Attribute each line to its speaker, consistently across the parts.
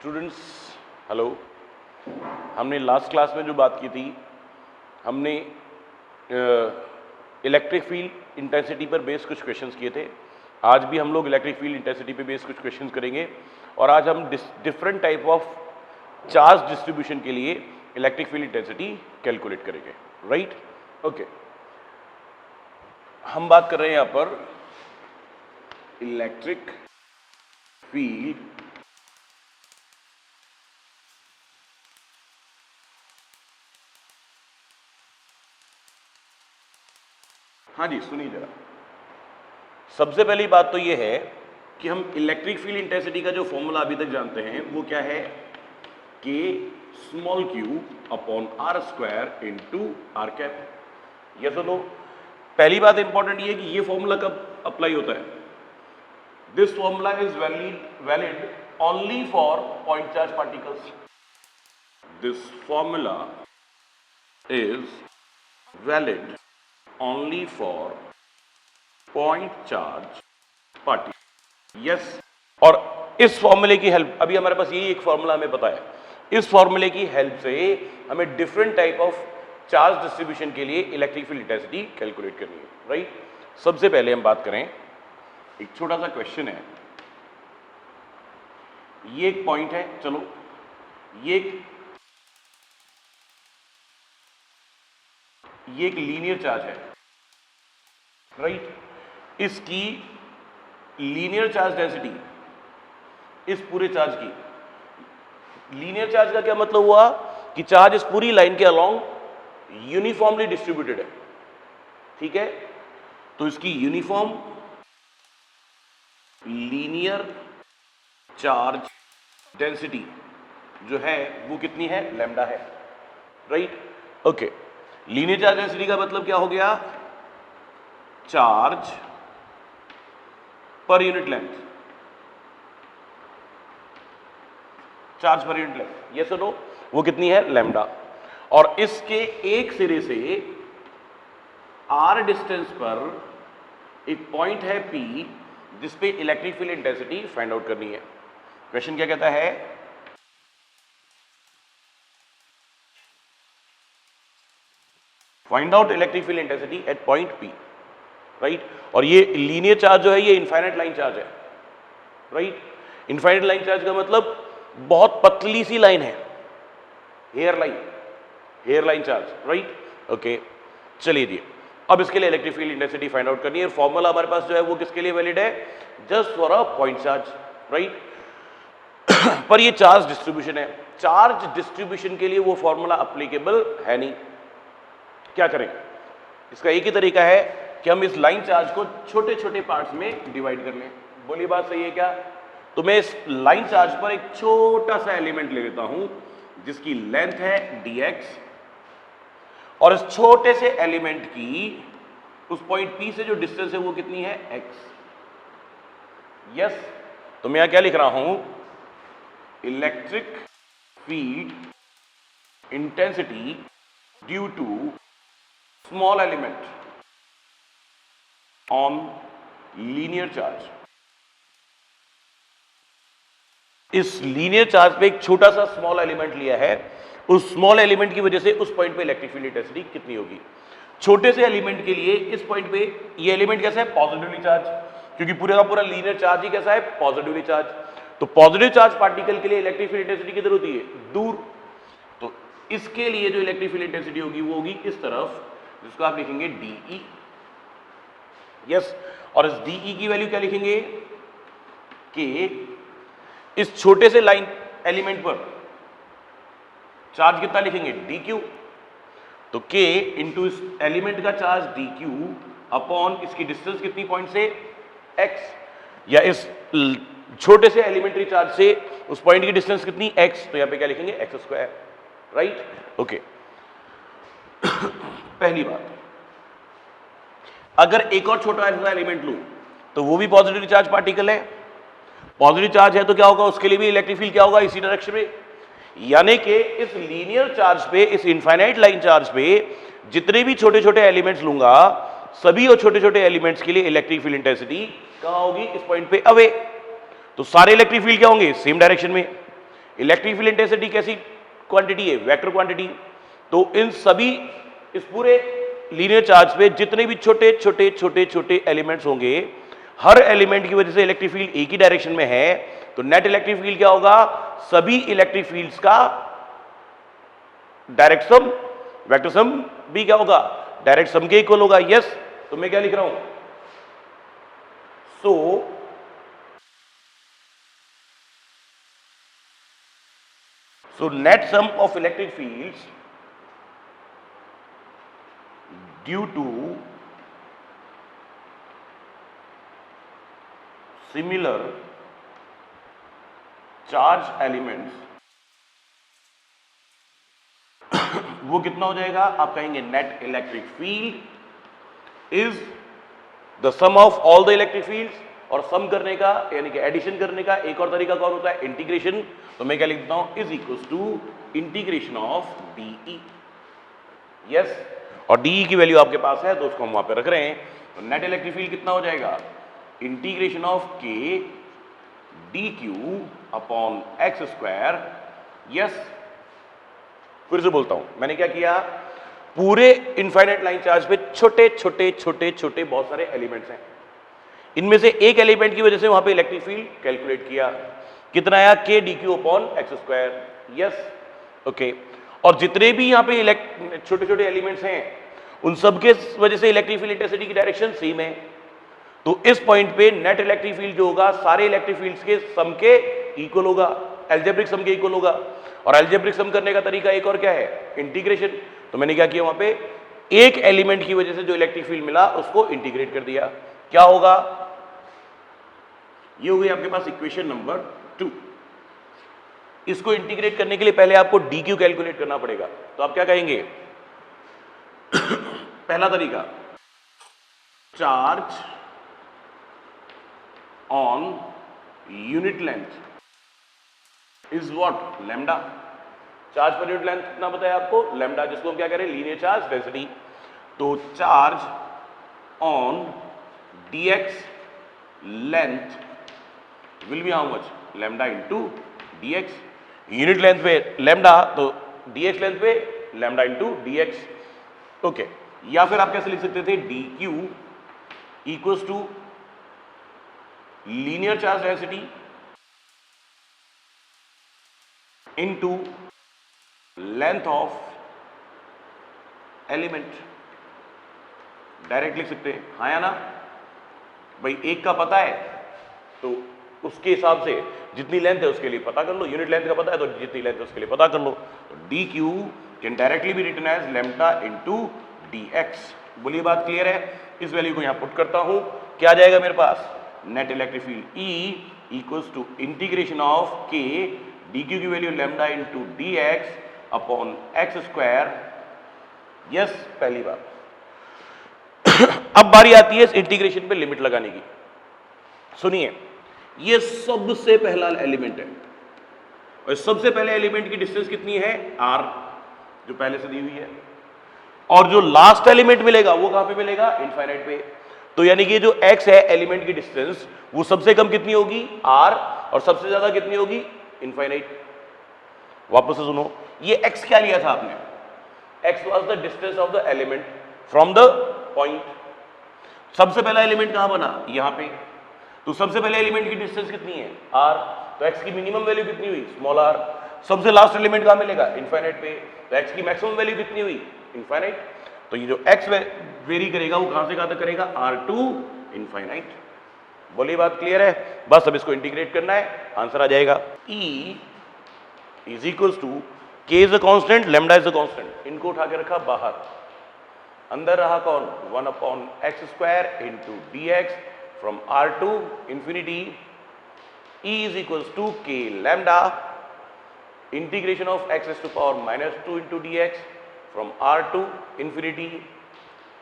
Speaker 1: Students hello. हमने last class में जो बात की थी, हमने इलेक्ट्रिक फील्ड इंटेंसिटी पर बेस्ड कुछ क्वेश्चंस किए थे। आज भी हम लोग इलेक्ट्रिक फील्ड इंटेंसिटी पर बेस्ड कुछ क्वेश्चंस करेंगे और आज हम different type of charge distribution के लिए इलेक्ट्रिक फील्ड इंटेंसिटी कैलकुलेट करेंगे। Right, okay. हम बात कर रहे हैं यहां पर इलेक्ट्रिक फील्ड हाँ जी, सुनिए जरा। सबसे पहली बात तो यह है कि हम इलेक्ट्रिक फील्ड इंटेंसिटी का जो फॉर्मूला अभी तक जानते हैं वो क्या है, K small q upon r square into R cap. Yes और नो? पहली बात इंपॉर्टेंट ये है कि ये फॉर्मूला कब अप्लाई होता है। This formula is valid only for point charge particles. This formula is valid only for point charge particle. Yes, और इस फॉर्मूले की हेल्प, अभी हमारे पास यही एक फॉर्मूला हमें पता है, इस फॉर्मूले की हेल्प से हमें different type of charge distribution के लिए इलेक्ट्रिक फील्ड इंटेंसिटी कैलकुलेट करनी है। राइट, सबसे पहले हम बात करें, एक छोटा सा क्वेश्चन है। ये एक पॉइंट है, चलो ये एक लीनियर चार्ज है। राइट, इसकी लीनियर चार्ज डेंसिटी, इस पूरे चार्ज की, लीनियर चार्ज का क्या मतलब हुआ कि चार्ज इस पूरी लाइन के अलोंग यूनिफॉर्मली डिस्ट्रीब्यूटेड है। ठीक है, तो इसकी यूनिफॉर्म लीनियर चार्ज डेंसिटी जो है वो कितनी है, लैम्डा है। Right, okay. Linear charge density का मतलब क्या हो गया, charge per unit length, charge per unit length. Yes और नो? वो कितनी है, लैम्डा। और इसके एक सिरे से r डिस्टेंस पर एक पॉइंट है P जिस पे electric field intensity find out करनी है। क्वेश्चन क्या कहता है, find out electric field intensity at point P। Right, और ये लीनियर चार्ज जो है ये इनफाइनाइट लाइन चार्ज है। राइट, इनफाइनाइट लाइन चार्ज का मतलब बहुत पतली सी लाइन है, hair line charge. Right, okay. चलिए जी, अब इसके लिए electric field intensity find out करनी है। फॉर्मूला हमारे पास जो है वो किसके लिए वैलिड है, just for a point charge. Right, पर ये चार्ज डिस्ट्रीब्यूशन है, चार्ज डिस्ट्रीब्यूशन के लिए वो फॉर्मूला अप्लीकेबल है नहीं। क्या करें, इसका एक ही तरीका है कि हम इस लाइन चार्ज को छोटे छोटे पार्ट्स में डिवाइड कर लें। बोलिए, बात सही है क्या? तो मैं इस लाइन चार्ज पर एक छोटा सा एलिमेंट ले लेता हूं जिसकी लेंथ है dx, और इस छोटे से एलिमेंट की उस पॉइंट P से जो डिस्टेंस है वो कितनी है, x। यस, तो मैं यहां क्या लिख रहा हूं, electric field intensity due to small element on linear charge. इस लीनियर चार्ज पे एक छोटा सा स्मॉल एलिमेंट लिया है, उस स्मॉल एलिमेंट की वजह से उस पॉइंट पे इलेक्ट्रिक फील्ड इंटेंसिटी कितनी होगी। छोटे से एलिमेंट के लिए इस पॉइंट पे ये एलिमेंट कैसा है, पॉजिटिवली चार्ज, क्योंकि पूरे का पूरा लीनियर चार्ज ही कैसा है, पॉजिटिवली चार्ज। तो पॉजिटिव चार्ज पार्टिकल के लिए इलेक्ट्रिक फील्ड इंटेंसिटी किधर होती है, दूर। तो इसके लिए जो इलेक्ट्रिक फील्ड इंटेंसिटी होगी वो होगी इस तरफ, जिसको आप लिखेंगे DE। यस, और इस DE की वैल्यू क्या लिखेंगे, कि इस छोटे से लाइन एलिमेंट पर चार्ज कितना लिखेंगे, dq। तो k इंटू इस एलिमेंट का चार्ज dq अपॉन इसकी डिस्टेंस कितनी पॉइंट से, x, या इस छोटे से एलिमेंट्री चार्ज से उस पॉइंट की डिस्टेंस कितनी, x, तो यहां पे क्या लिखेंगे, x स्क्वायर। Right, okay. पहली बात, अगर एक और छोटा ऐसा एलिमेंट लूं तो वो भी पॉजिटिव चार्ज पार्टिकल है। पॉजिटिव चार्ज है तो क्या होगा, उसके लिए भी इलेक्ट्रिक फील्ड क्या होगा, इसी डायरेक्शन में। यानी कि इस लीनियर चार्ज पे, इस इनफाइनाइट लाइन चार्ज पे जितने भी छोटे छोटे एलिमेंट्स लूंगा, सभी और छोटे छोटे एलिमेंट्स के लिए इलेक्ट्रिक फील्ड इंटेंसिटी कहां होगी, इस पॉइंट पे, अवे। तो सारे इलेक्ट्रिक फील्ड क्या होंगे, सेम डायरेक्शन में। इलेक्ट्रिक फील्ड इंटेंसिटी कैसी क्वांटिटी है? Vector quantity. तो इन सभी इस पूरे लीनियर चार्ज पे जितने भी छोटे छोटे छोटे छोटे एलिमेंट्स होंगे, हर एलिमेंट की वजह से इलेक्ट्रिक फील्ड एक ही डायरेक्शन में है, तो नेट इलेक्ट्रिक फील्ड क्या होगा? सभी इलेक्ट्रिक फील्ड्स का डायरेक्ट सम, वेक्टर सम भी क्या होगा? डायरेक्ट सम के इक्वल होगा। यस, तो मैं क्या लिख रहा हूं? So net sum of electric fields due to similar charge elements वो कितना हो जाएगा? आप कहेंगे net electric field is the sum of all the electric fields, और सम करने का यानी कि एडिशन करने का एक और तरीका कौन होता है? इंटीग्रेशन। तो मैं क्या लिखता हूं? Is equals to integration of dE. Yes, और डीई की वैल्यू आपके पास है तो उसको हम वहां पे रख रहे हैं। तो नेट इलेक्ट्रिक फील्ड कितना हो जाएगा? इंटीग्रेशन ऑफ के D q upon x square. Yes, फिर से बोलता हूं, मैंने क्या किया? पूरे इनफाइनाइट लाइन चार्ज पे छोटे छोटे छोटे छोटे बहुत सारे एलिमेंट्स हैं, इनमें से एक एलिमेंट की वजह से वहां पे इलेक्ट्रिक फील्ड कैलकुलेट किया। कितना आया? के D q upon x square. Yes, okay. और जितने भी यहाँ पे छोटे छोटे एलिमेंट्स हैं, उन सब के वजह से इलेक्ट्रिक फील्ड इंटेंसिटी की डायरेक्शन सेम है। तो इस पॉइंट पे नेट इलेक्ट्रिक फील्ड जो होगा सारे इलेक्ट्रिक फील्ड्स के सम के इक्वल होगा, एल्जेब्रिक सम के इक्वल होगा। और एल्जेब्रिक सम करने का तरीका एक और क्या है? इंटीग्रेशन। तो मैंने क्या किया? वहां पे एक एलिमेंट की वजह से जो इलेक्ट्रिक फील्ड मिला उसको इंटीग्रेट कर दिया। क्या होगा? ये हो गई आपके पास इक्वेशन नंबर 2। इसको इंटीग्रेट करने के लिए पहले आपको डी क्यू कैलकुलेट करना पड़ेगा। तो आप क्या कहेंगे? पहला तरीका, charge on unit length is what? Lambda. Charge per unit length कितना बताया आपको? लैम्डा, जिसको हम क्या कह रहे हैं? Linear charge density. तो charge on dx length will be how much? Lambda into dx। Unit length पे लैम्डा, तो dx लेंथ पे लैम्डा इंटू dx। ओके, या फिर आप कैसे लिख सकते थे? dq equals to linear charge density into length of element. Direct लिख सकते हैं, हाँ या ना? भाई एक का पता है तो उसके हिसाब से जितनी लेंथ है उसके लिए पता कर लो, यूनिट लेंथ का पता है तो जितनी लेंथ है उसके लिए पता कर लो। तो d q can directly be written as lambda into D x. बोलिए बात क्लियर है? इस वैल्यू को यहां पुट करता हूं, क्या आ जाएगा मेरे पास? Net electric field E equals to integration of के डी क्यू की value lambda into D X upon x square. Yes, पहली बात। अब बारी आती है इस इंटीग्रेशन पे लिमिट लगाने की। सुनिए, ये सबसे पहला एलिमेंट है और सबसे पहले एलिमेंट की डिस्टेंस कितनी है? r, जो पहले से दी हुई है। और जो लास्ट एलिमेंट मिलेगा वो कहां पे मिलेगा? इनफाइनाइट पे। तो यानी कि जो x है एलिमेंट की डिस्टेंस, वो सबसे कम कितनी होगी? r, और सबसे ज्यादा कितनी होगी? इनफाइनाइट। वापस से सुनो, ये x क्या लिया था आपने? x was the distance of the element from the point. सबसे पहला एलिमेंट कहां बना? यहां पे। तो सबसे पहले एलिमेंट की डिस्टेंस कितनी है? r। तो x की मिनिमम वैल्यू कितनी हुई? Small r। सबसे लास्ट एलिमेंट कहां मिलेगा? इनफाइनाइट पे। तो x की मैक्सिमम वैल्यू कितनी हुई? इनफाइनाइट। तो ये जो x वेरी करेगा वो कहां से कहां तक करेगा? r to infinite. बोलिए बात क्लियर है? बस अब इसको इंटीग्रेट करना है, आंसर आ जाएगा। e is equals to k is a constant, lambda is a constant. इनको उठा के रखा बाहर, अंदर रहा कौन? 1 upon x square into D x from r to infinity. e is equals to k lambda integration of x to power -2 into D x from r to infinity.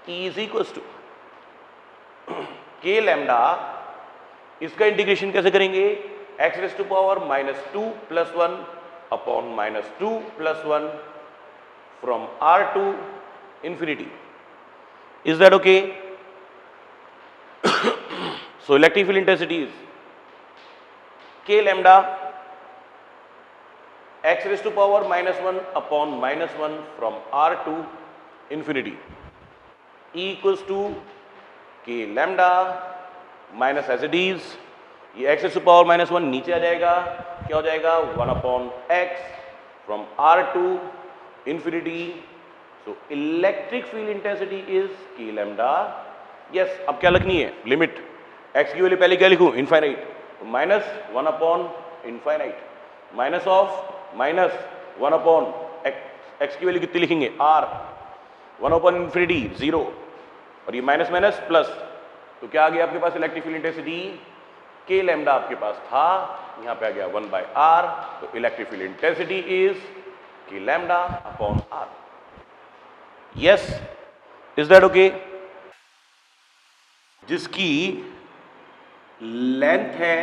Speaker 1: e is equals to k lambda, इसका integration कैसे करेंगे? x to power -2 plus 1 upon -2 plus 1 from r to infinity. Is that okay? So electric field intensity is k lambda x raised to power -1 upon -1 from r to infinity equals to k lambda minus as it is, ये x raised to power -1 नीचे आ जाएगा, क्या हो जाएगा 1 upon x from r to infinity. So electric field intensity is k lambda. Yes, अब क्या लिखनी है लिमिट, x की वैल्यू पहले क्या लिखूं infinite, -1 upon infinite minus of -1 upon x की वैल्यू कितनी लिखेंगे r, 1 upon इन्फिनिटी 0 और ये माइनस माइनस प्लस, तो क्या आ गया आपके पास electric field intensity k lambda आपके पास था, यहां पे आ गया 1/r, तो electric field intensity is k lambda upon r. Yes, is that okay? जिसकी लेंथ है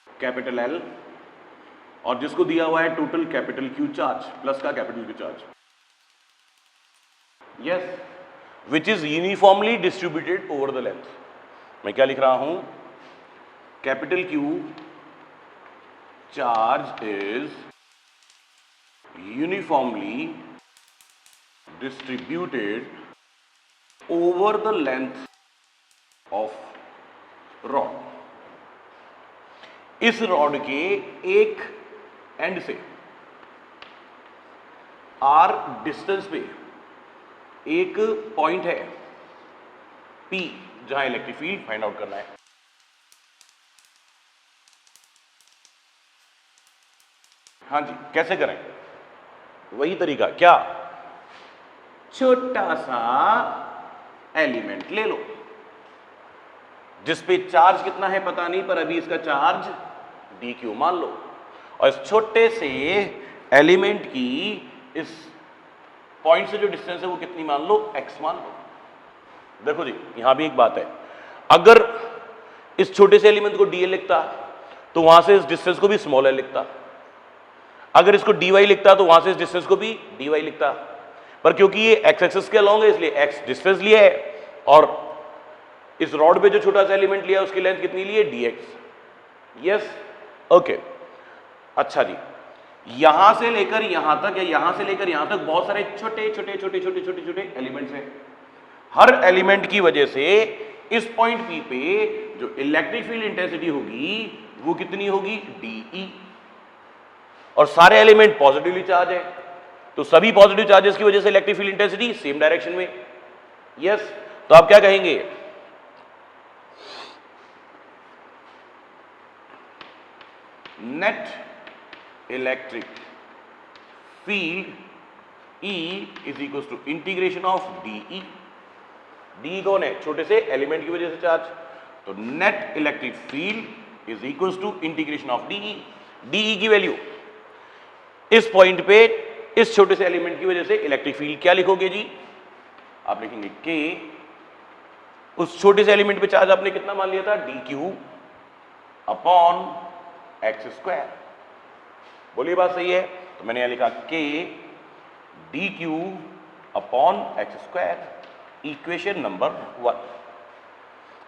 Speaker 1: कैपिटल L और जिसको दिया हुआ है total capital Q charge plus का capital Q charge, yes, which is uniformly distributed over the length. मैं क्या लिख रहा हूं, capital Q charge is uniformly distributed over the length of rod. इस रॉड के एक एंड से r डिस्टेंस पे एक पॉइंट है P जहां इलेक्ट्रिक फील्ड फाइंड आउट करना है. हाँ जी, कैसे करें? वही तरीका, क्या, छोटा सा एलिमेंट ले लो जिस पे चार्ज कितना है पता नहीं, पर अभी इसका चार्ज dq मान लो, और इस छोटे से एलिमेंट की इस पॉइंट से जो डिस्टेंस है वो कितनी मान लो, x मान लो. देखो जी, यहां भी एक बात है, अगर इस छोटे से एलिमेंट को dl लिखता तो वहां से इस डिस्टेंस को भी स्मॉल l लिखता, अगर इसको dy लिखता तो वहां से इस डिस्टेंस को भी dy लिखता, पर क्योंकि ये x एक्सिस के अलॉन्ग है इसलिए x डिस्टेंस लिया है और इस रॉड पे जो छोटा सा एलिमेंट लिया उसकी लेंथ कितनी ली है dx. Yes, okay. अच्छा जी, यहां से लेकर यहां तक या यहां से लेकर यहां तक बहुत सारे छोटे छोटे छोटे छोटे छोटे छोटे एलिमेंट्स हैं. हर एलिमेंट की वजह से इस पॉइंट P पे जो इलेक्ट्रिक फील्ड इंटेंसिटी होगी वो कितनी होगी, dE. और सारे एलिमेंट पॉजिटिवली चार्ज है, तो सभी पॉजिटिव चार्जेस की वजह से electric field intensity same direction में. यस, तो आप क्या कहेंगे, net electric field E is equal to integration of dE. dE कौन है, छोटे से एलिमेंट की वजह से चार्ज, तो net electric field is equal to integration of dE. dE की वैल्यू इस पॉइंट पे इस छोटे से एलिमेंट की वजह से इलेक्ट्रिक फील्ड क्या लिखोगे जी, आप लिखेंगे k, उस छोटे से एलिमेंट पे चार्ज आपने कितना मान लिया था, dq अपॉन x स्क्वायर. बोलिए बात सही है? तो मैंने यहां लिखा k dq upon x square, equation number 1.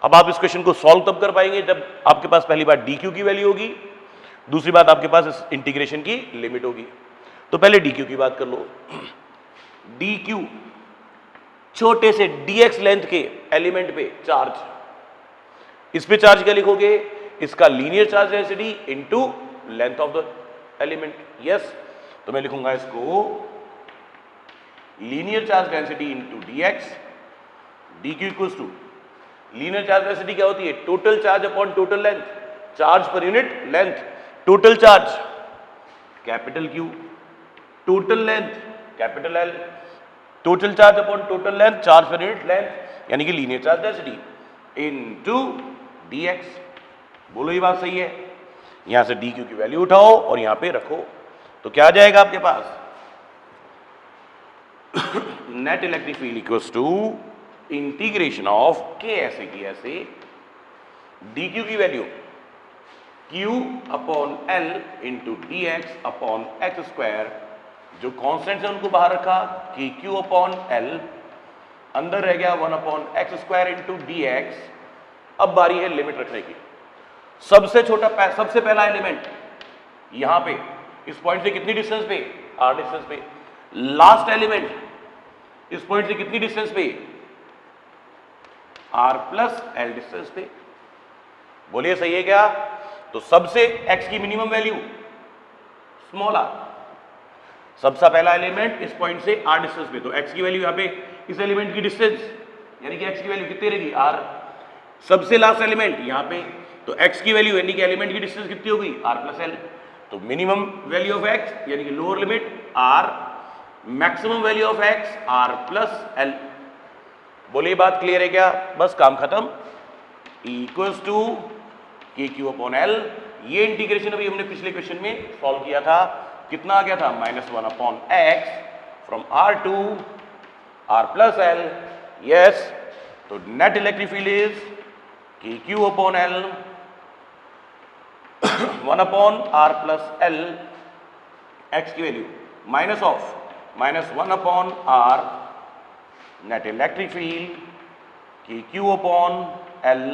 Speaker 1: अब आप इस क्वेश्चन को सॉल्व तब कर पाएंगे जब आपके पास पहली बात dq की वैल्यू होगी, दूसरी बात आपके पास इस इंटीग्रेशन की लिमिट होगी. तो पहले dq की बात कर लो. dq छोटे से dx लेंथ के एलिमेंट पे चार्ज, इस पे चार्ज क्या लिखोगे, इसका linear charge density into length of the element. Yes, तो मैं लिखूंगा इसको linear charge density into dx. dq equals to linear charge density क्या होती है, total charge upon total length, charge per unit length, total charge capital Q, total length capital L, total charge upon total length, charge per unit length, यानी कि linear charge density into dx. बोलो ये बात सही है? यहां से dq की वैल्यू उठाओ और यहां पे रखो, तो क्या आ जाएगा आपके पास, net electric field equals to integration of k ऐसे की ऐसे dq की value q upon l into dx upon x square, जो कॉन्स्टेंट है उनको बाहर रखा, कि q अपॉन l, अंदर रह गया 1 upon x square into dx. अब बारी है लिमिट रखने की. सबसे पहला एलिमेंट यहां पे इस पॉइंट से कितनी डिस्टेंस पे, r डिस्टेंस पे। लास्ट एलिमेंट इस पॉइंट से कितनी डिस्टेंस पे, r प्लस l डिस्टेंस पे। बोलिए सही है क्या? तो सबसे x की मिनिमम वैल्यू स्मॉल r, सबसे पहला एलिमेंट इस पॉइंट से r डिस्टेंस पे, तो x की वैल्यू यहां पे इस एलिमेंट की डिस्टेंस यानी कि x की वैल्यू कितनी रहेगी r। सबसे लास्ट एलिमेंट यहां पे, तो x की वैल्यू यानी कि एलिमेंट की डिस्टेंस कितनी होगी r प्लस l। तो मिनिमम वैल्यू ऑफ x यानी कि lower limit r, maximum value of x r plus l। बोलिए बात क्लियर है क्या? बस काम खत्म। Equals to k q upon L. ये इंटीग्रेशन अभी हमने पिछले क्वेश्चन में सॉल्व किया था, कितना आ गया था -1 upon x from r to r plus l। Yes, तो net electric field is k q upon L 1 upon r plus l, x की value minus of -1 upon r net electric field k q upon l।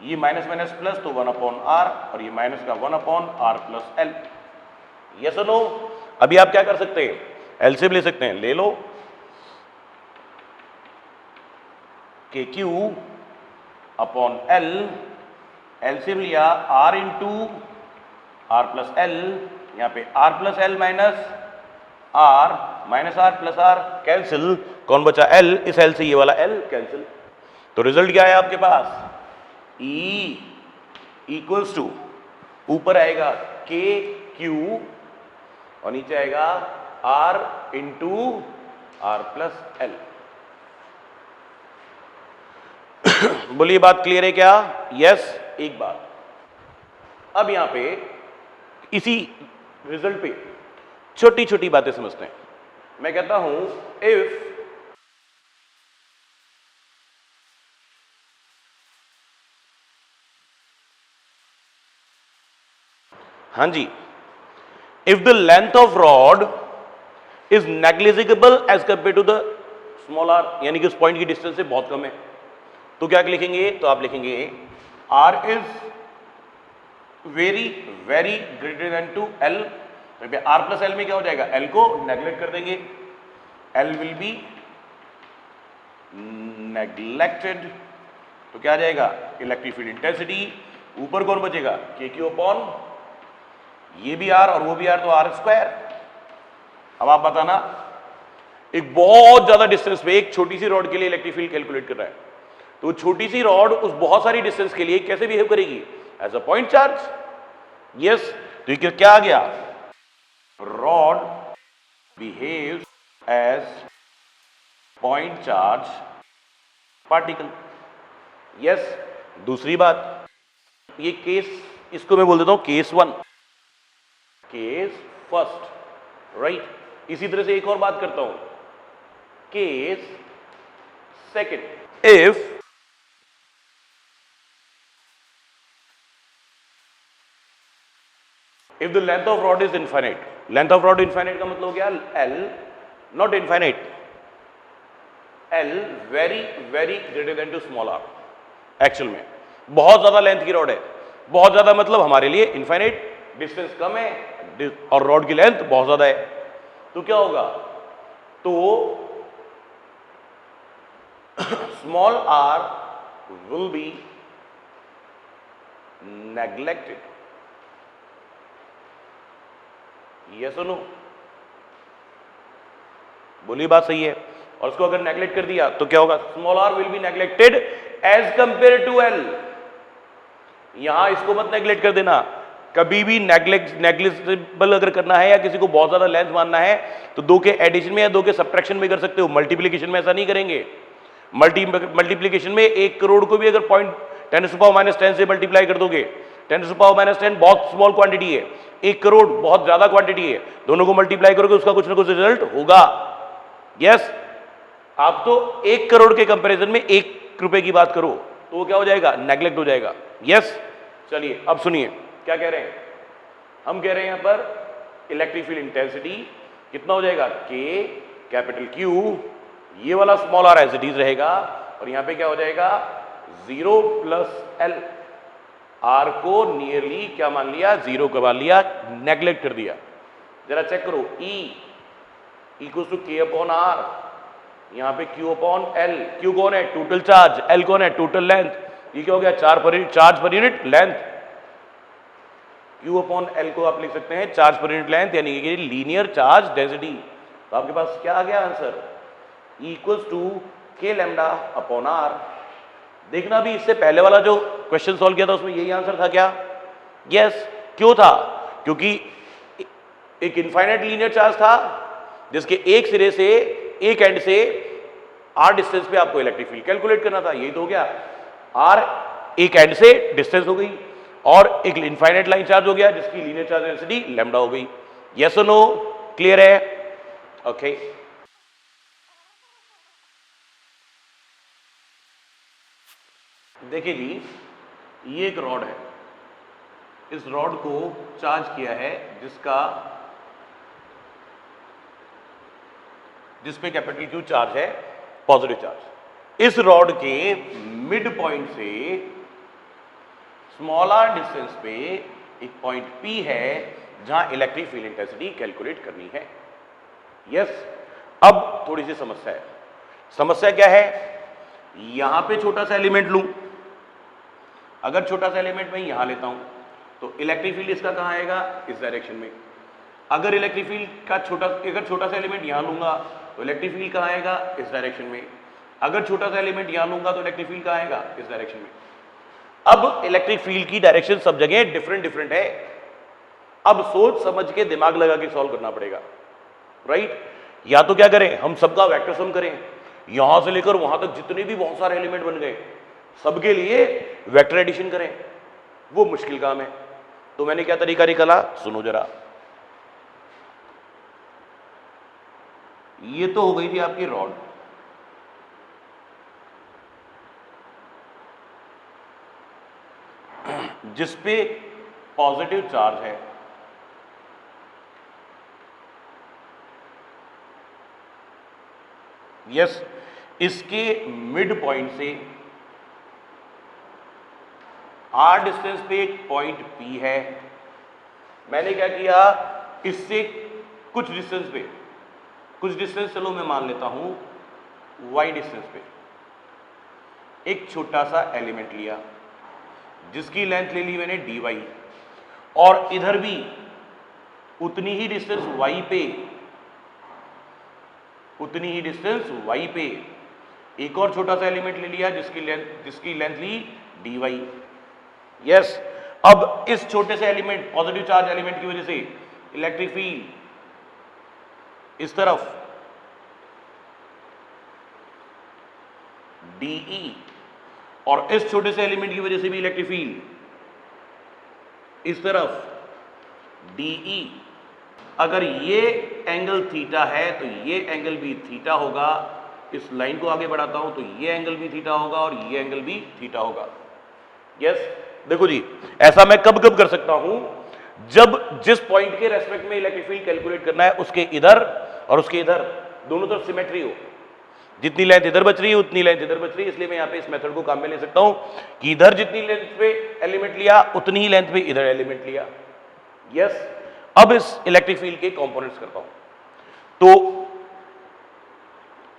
Speaker 1: ये minus minus plus तो 1 upon r और ये minus का 1 upon r plus l। Yes और no? अभी आप क्या कर सकते हैं, एलसीएम ले सकते हैं, ले लो। के क्यू अपॉन l, एलसीएम लिया r into r plus l, यहां पे r plus l minus r plus r cancel, कौन बचा l, इस l से ये वाला l कैंसिल। तो रिजल्ट क्या है आपके पास, E इक्वल्स टू ऊपर आएगा के क्यू और नीचे आएगा r into r plus l। बोलिए बात क्लियर है क्या? यस। एक बात अब यहां पे इसी रिजल्ट पे छोटी छोटी बातें समझते हैं। मैं कहता हूं इफ हाँ जी, if the length of rod is negligible as compare to the small r, यानी कि उस पॉइंट की डिस्टेंस से बहुत कम है, तो क्या लिखेंगे, तो आप लिखेंगे r is very very greater than to l। तो r प्लस l में क्या हो जाएगा, l को नेग्लेक्ट कर देंगे, l विल बी नेग्लेक्टेड। तो क्या आ जाएगा, इलेक्ट्रिक फील्ड इंटेंसिटी ऊपर कौन बचेगा, के क्यू अपॉन ये भी r और वो भी r, तो r स्क्वायर। अब आप बताना, एक बहुत ज्यादा डिस्टेंस पे एक छोटी सी रॉड के लिए इलेक्ट्रिक फील्ड कैलकुलेट कर रहा है, तो छोटी सी रॉड उस बहुत सारी डिस्टेंस के लिए कैसे बिहेव करेगी, as a point charge. Yes, तो ये क्या आ गया, rod behaves as point charge particle. Yes. दूसरी बात, ये केस, इसको मैं बोल देता हूं केस 1, केस फर्स्ट, राइट। इसी तरह से एक और बात करता हूं, case second. If the length of rod is infinite, length of rod infinite का मतलब हो गया l not infinite, l very very greater than to small r। Actual में बहुत ज्यादा लेंथ की रॉड है, बहुत ज्यादा मतलब हमारे लिए इनफाइनाइट, डिस्टेंस कम है और रॉड की लेंथ बहुत ज्यादा है, तो क्या होगा, तो small r will be neglected. Yes और नो? बोली बात सही है। और उसको अगर नेग्लेक्ट कर दिया तो क्या होगा, small r will be neglected as compare to l। यहां इसको मत नेग्लेक्ट कर देना, कभी भी नेग्लिजिबल अगर करना है या किसी को बहुत ज्यादा लेंथ मानना है तो 2 के एडिशन में या 2 के सब्ट्रैक्शन में कर सकते हो, मल्टीप्लिकेशन में ऐसा नहीं करेंगे। मल्टीप्लिकेशन में 1 करोड़ को भी अगर 10⁻⁻10 से मल्टीप्लाई कर दोगे, 10⁻⁻10 बहुत स्मॉल क्वांटिटी है, 1 करोड़ बहुत ज्यादा क्वांटिटी है, दोनों को मल्टीप्लाई करोगे उसका कुछ ना कुछ रिजल्ट होगा। यस। आप तो 1 करोड़ के कंपैरिजन में 1 रुपए की बात करो तो वो क्या हो जाएगा, नेग्लेक्ट हो जाएगा। यस। चलिए अब सुनिए क्या कह रहे हैं, हम कह रहे हैं यहां पर इलेक्ट्रिक फील्ड इंटेंसिटी कितना हो जाएगा, के कैपिटल क्यू, ये वाला small r as it is रहेगा और यहां पे क्या हो जाएगा 0 प्लस l। आर को नियरली क्या मान लिया, 0 का मान लिया, नेग्लेक्ट कर दिया। जरा चेक करो, E equal to K upon R, यहां पे Q अपॉन L, Q कौन है, टोटल चार्ज, L कौन है, टोटल लेंथ, ये क्या हो गया, charge per unit length. Q upon L को आप लिख सकते हैं चार्ज पर यूनिट लेंथ, यानी कि लीनियर चार्ज डेंसिटी। तो आपके पास क्या आ गया answer, equals to K lambda upon R। देखना भी इससे पहले वाला जो क्वेश्चन सॉल्व किया था उसमें यही आंसर था क्या, यस। क्यों था, क्योंकि एक इनफाइनाइट लीनियर चार्ज था जिसके एक सिरे से, एक एंड से r डिस्टेंस पे आपको इलेक्ट्रिक फील्ड कैलकुलेट करना था, यही तो हो गया। r एक एंड से डिस्टेंस हो गई और एक इनफाइनाइट लाइन चार्ज हो गया जिसकी लीनियर चार्ज डेंसिटी लैम्डा हो गई। यस और नो, क्लियर है, ओके। देखिए जी, ये एक रॉड है, इस रॉड को चार्ज किया है जिस पे कैपिटल Q चार्ज है, पॉजिटिव चार्ज। इस रॉड के मिड पॉइंट से स्मॉल r डिस्टेंस पे एक पॉइंट P है जहां इलेक्ट्रिक फील्ड इंटेंसिटी कैलकुलेट करनी है। यस, अब थोड़ी सी समस्या है। समस्या क्या है, यहां पे छोटा सा एलिमेंट लूं, अगर छोटा सा एलिमेंट मैं यहां लेता हूं तो इलेक्ट्रिक फील्ड इसका कहां आएगा, इस डायरेक्शन में। अगर इलेक्ट्रिक फील्ड का छोटा सा एलिमेंट यहां लूंगा तो इलेक्ट्रिक फील्ड कहां आएगा, इस डायरेक्शन में। अगर छोटा सा एलिमेंट यहां लूंगा तो इलेक्ट्रिक फील्ड कहां आएगा, इस डायरेक्शन में। अब इलेक्ट्रिक फील्ड की डायरेक्शन सब जगह डिफरेंट है। अब सोच समझ के दिमाग लगा के सॉल्व करना पड़ेगा, राइट। या तो क्या करें, हम सबका वेक्टर सम करें, यहां से लेकर वहां तक जितने भी बहुत सारे एलिमेंट बन गए सबके लिए वेक्टर एडिशन करें, वो मुश्किल काम है। तो मैंने क्या तरीका निकाला, सुनो जरा। ये तो हो गई थी आपकी रॉड, जिसपे पॉजिटिव चार्ज है। यस, इसके मिड पॉइंट से r डिस्टेंस पे एक पॉइंट P है। मैंने क्या किया, इससे कुछ डिस्टेंस चलो मैं मान लेता हूं y डिस्टेंस पे एक छोटा सा एलिमेंट लिया जिसकी लेंथ ले ली मैंने dy, और इधर भी उतनी ही डिस्टेंस y पे एक और छोटा सा एलिमेंट ले लिया जिसकी लेंथ ली dy। यस, अब इस छोटे से एलिमेंट, पॉजिटिव चार्ज एलिमेंट की वजह से इलेक्ट्रिक फील्ड इस तरफ dE, और इस छोटे से एलिमेंट की वजह से भी इलेक्ट्रिक फील्ड इस तरफ dE। अगर ये एंगल थीटा है तो ये एंगल भी थीटा होगा। इस लाइन को आगे बढ़ाता हूं तो ये एंगल भी थीटा होगा और ये एंगल भी थीटा होगा। यस, देखो जी, ऐसा मैं कब कर सकता हूं, जब जिस पॉइंट के रेस्पेक्ट में इलेक्ट्रिक फील्ड कैलकुलेट करना है उसके इधर और उसके इधर दोनों तरफ सिमेट्री हो। जितनी लेंथ इधर बच रही है उतनी लेंथ इधर बच रही है, इसलिए मैं यहां पे इस मेथड को काम में ले सकता हूं कि इधर जितनी लेंथ पे एलिमेंट लिया उतनी ही लेंथ पे इधर एलिमेंट लिया। यस, अब इस इलेक्ट्रिक फील्ड के कंपोनेंट्स करता हूं। तो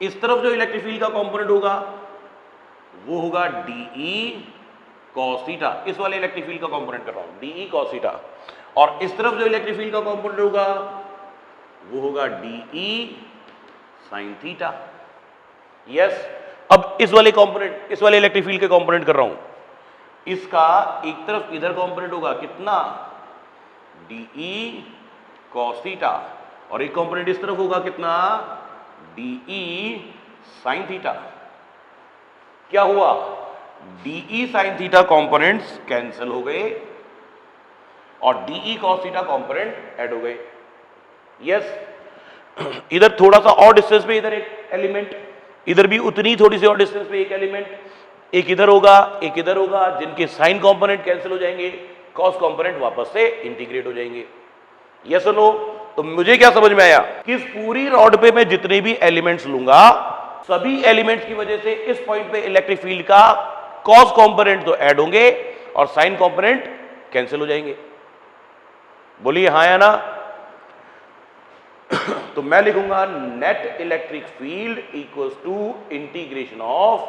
Speaker 1: इस तरफ जो इलेक्ट्रिक फील्ड का कंपोनेंट होगा वो होगा dE cos थीटा। इस वाले इलेक्ट्रिक फील्ड का कंपोनेंट कर रहा हूं, dE cos थीटा। और इस तरफ जो इलेक्ट्रिक फील्ड का कंपोनेंट होगा वो होगा dE sin थीटा। यस, अब इस वाले इलेक्ट्रिक फील्ड के कंपोनेंट कर रहा हूं, इसका एक तरफ इधर कंपोनेंट होगा कितना, dE cos थीटा, और एक कंपोनेंट इस तरफ होगा कितना, dE sin थीटा। क्या हुआ, dE sin theta components cancel हो गए और dE cos theta component add हो गए। यस, इधर थोड़ा सा और डिस्टेंस पे इधर एक एलिमेंट, इधर भी उतनी थोड़ी सी और डिस्टेंस पे एक एलिमेंट, एक इधर होगा एक इधर होगा, जिनके साइन कंपोनेंट कैंसिल हो जाएंगे, कॉस कंपोनेंट वापस से इंटीग्रेट हो जाएंगे। यस और नो। तो मुझे क्या समझ में आया कि इस पूरी रॉड पे मैं जितने भी एलिमेंट्स लूंगा सभी एलिमेंट्स की वजह से इस पॉइंट पे इलेक्ट्रिक फील्ड का कॉस कंपोनेंट तो ऐड होंगे और साइन कंपोनेंट कैंसिल हो जाएंगे। बोलिए हाँ या ना। तो मैं लिखूंगा net electric field equals to integration of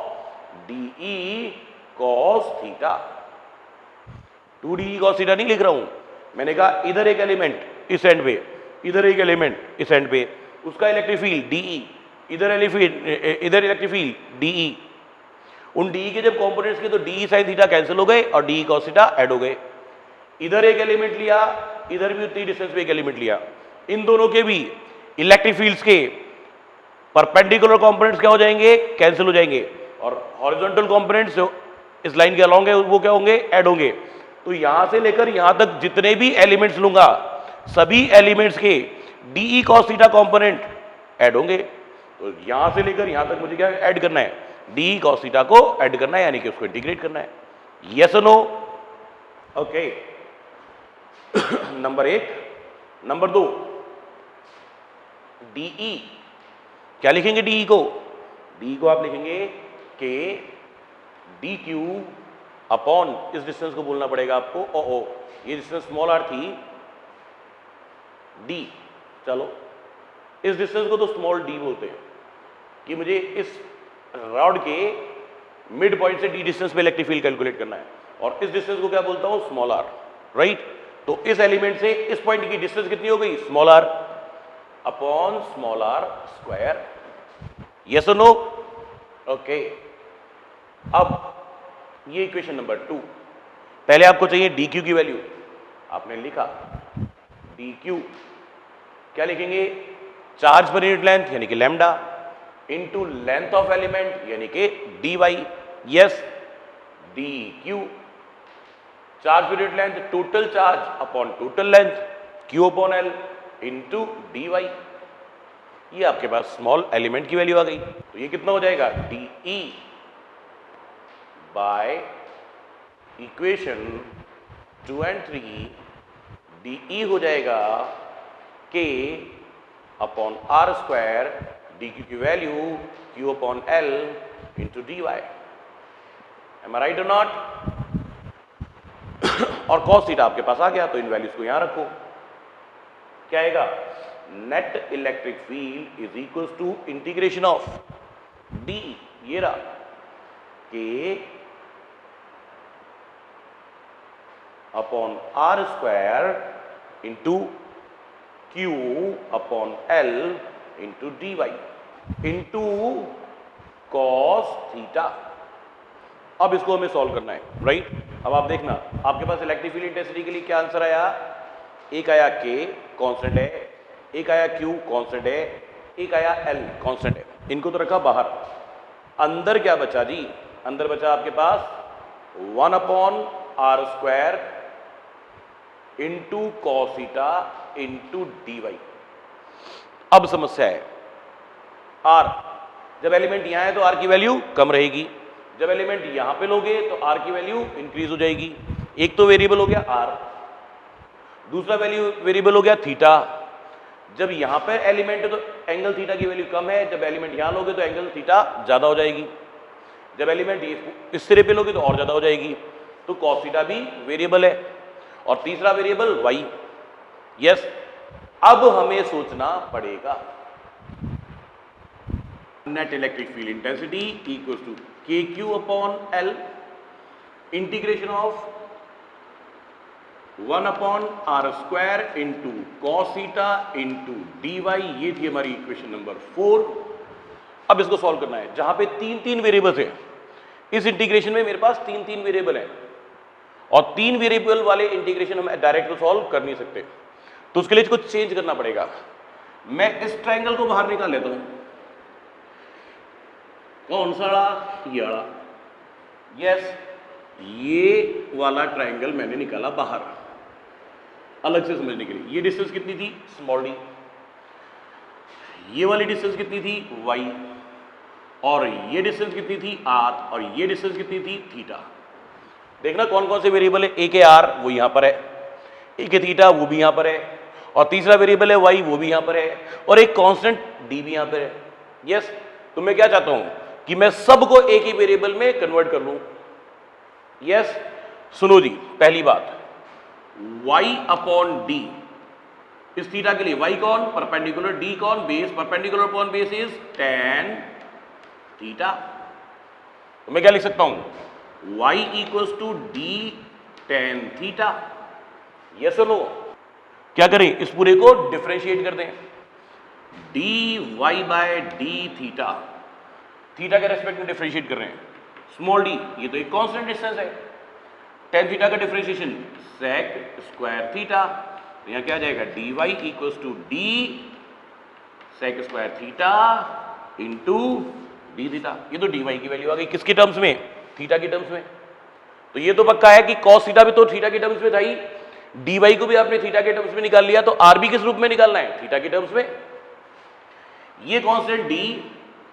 Speaker 1: dE cos theta. 2 cos theta नहीं लिख रहा हूं, मैंने कहा इधर एक एलिमेंट इस एंड पे, इधर एक एलिमेंट इस एंड पे, उसका इलेक्ट्रिक फील्ड डीई, इधर इलेक्ट्रिक फील्ड डीई। उन डीई के जब कंपोनेंट्स के तो डीई साइन थीटा कैंसिल हो गए और डीई cos थीटा ऐड हो गए। इधर एक एलिमेंट लिया, इधर भी उतनी डिस्टेंस पे एक एलिमेंट लिया, इन दोनों के भी इलेक्ट्रिक फील्ड्स के परपेंडिकुलर कंपोनेंट्स क्या हो जाएंगे, कैंसिल हो जाएंगे, और हॉरिजॉन्टल कंपोनेंट्स जो इस लाइन के अलॉन्ग है वो क्या होंगे, ऐड होंगे। तो यहां से लेकर यहां तक जितने भी एलिमेंट्स लूंगा सभी एलिमेंट्स के dE cos theta component add होंगे। तो यहां से लेकर यहां तक मुझे क्या ऐड करना है, डीई cos थीटा को ऐड करना है, यानी कि उसको इंटीग्रेट करना है। यस और no? Okay. Number 1। Number 2, dE क्या लिखेंगे, डीई को आप लिखेंगे के डी क्यू अपॉन, इस डिस्टेंस को बोलना पड़ेगा आपको, ओ ये डिस्टेंस स्मॉल आर थी डी, चलो इस डिस्टेंस को तो स्मॉल डी बोलते हैं, कि मुझे इस रॉड के मिड पॉइंट से डी डिस्टेंस पे इलेक्ट्रिक फील्ड कैलकुलेट करना है, और इस डिस्टेंस को क्या बोलता हूं, स्मॉल आर, राइट। तो इस एलिमेंट से इस पॉइंट की डिस्टेंस कितनी हो गई, small r upon small r square. Yes और नो? ओके। अब ये इक्वेशन नंबर 2। पहले आपको चाहिए डी क्यू की वैल्यू, आपने लिखा डी क्यू, क्या लिखेंगे, चार्ज पर यूनिट लेंथ यानी कि lambda into length of element यानी कि d y. Yes, d q charge per unit length, total charge upon total length, q upon l into d y. ये आपके पास small element की value आ गई। तो ये कितना हो जाएगा, डीई बाय इक्वेशन 2 और 3, डीई हो जाएगा k upon r square, d Q की value q upon l into d y. Am I right और नॉट? और कॉस थीटा आपके पास आ गया, तो इन वैल्यूज को यहां रखो। क्या आएगा, net electric field is equals to integration of d, ये रहा, k upon r square into q upon l into d y into cos theta. अब इसको हमें सॉल्व करना है, राइट। अब आप देखना, आपके पास इलेक्ट्रिक फील्ड इंटेंसिटी के लिए क्या आंसर आया, एक आया के कांस्टेंट है, एक आया क्यू कांस्टेंट है, एक आया एल कांस्टेंट है। इनको तो रखा बाहर, अंदर क्या बचा जी, अंदर बचा आपके पास 1 upon r square into cos theta into d y. अब समस्या है, आर जब एलिमेंट यहां है तो आर की वैल्यू कम रहेगी, जब एलिमेंट यहां पे लोगे तो आर की वैल्यू इंक्रीज हो जाएगी। एक तो वेरिएबल हो गया आर, दूसरा वैल्यू वेरिएबल हो गया थीटा। जब यहां पर एलिमेंट है तो एंगल थीटा की वैल्यू कम है, जब एलिमेंट यहां लोगे तो एंगल थीटा ज्यादा हो जाएगी, जब एलिमेंट इस सिरे पे लोगे तो और ज्यादा हो जाएगी। तो कॉस थीटा भी वेरिएबल है, और तीसरा वेरिएबल वाई। यस, अब हमें सोचना पड़ेगा net electric field intensity equals to k q upon l integration of 1 upon r square into cos theta into d y. ये थी हमारी इक्वेशन नंबर 4। अब इसको सॉल्व करना है, जहां पे 3 वेरिएबल्स हैं। इस इंटीग्रेशन में मेरे पास 3 वेरिएबल हैं, और 3 वेरिएबल वाले इंटीग्रेशन हम डायरेक्ट तो सॉल्व कर नहीं सकते, तो उसके लिए कुछ चेंज करना पड़ेगा। मैं इस ट्रायंगल को बाहर निकाल लेता हूं, कौन सा वाला, ये वाला। यस, ये वाला ट्रायंगल मैंने निकाला बाहर, अलग से समझने के लिए। ये डिस्टेंस कितनी थी, स्मॉल डी। ये वाली डिस्टेंस कितनी थी, वाई। और ये डिस्टेंस कितनी थी, आर। और ये डिस्टेंस कितनी थी, थीटा। देखना कौन कौन से वेरिएबल है, एक है आर, वो यहां पर है, एक है थीटा, वो भी यहां पर है, और तीसरा वेरिएबल है वाई, वो भी यहां पर है, और एक कांस्टेंट डी भी यहां पर है। यस, तो मैं क्या चाहता हूं कि मैं सबको एक ही वेरिएबल में कन्वर्ट कर लूं। यस, सुनो जी, पहली बात y अपॉन डी, इस थीटा के लिए y कौन परपेंडिकुलर, d कौन base, perpendicular upon base is tan theta. तो मैं क्या लिख सकता हूं y equals to d tan theta. Yes और नो? क्या करें, इस पूरे को डिफरेंशिएट कर दें, dy by d theta, theta के रेस्पेक्ट में डिफरेंशिएट कर रहे हैं, स्मॉल डी ये तो एक कांस्टेंट डिस्टेंस है, tan थीटा का डिफरेंशिएशन sec स्क्वायर थीटा, तो यहां क्या आ जाएगा dy equals to d sec square theta into d theta. ये तो dy की वैल्यू आ गई किसके टर्म्स में, थीटा की टर्म्स में। तो ये तो पक्का है कि cos थीटा भी तो थीटा के टर्म्स में था ही, dy को भी आपने थीटा के टर्म्स में निकाल लिया, तो r भी किस रूप में निकालना है, थीटा के टर्म्स में। ये कांस्टेंट d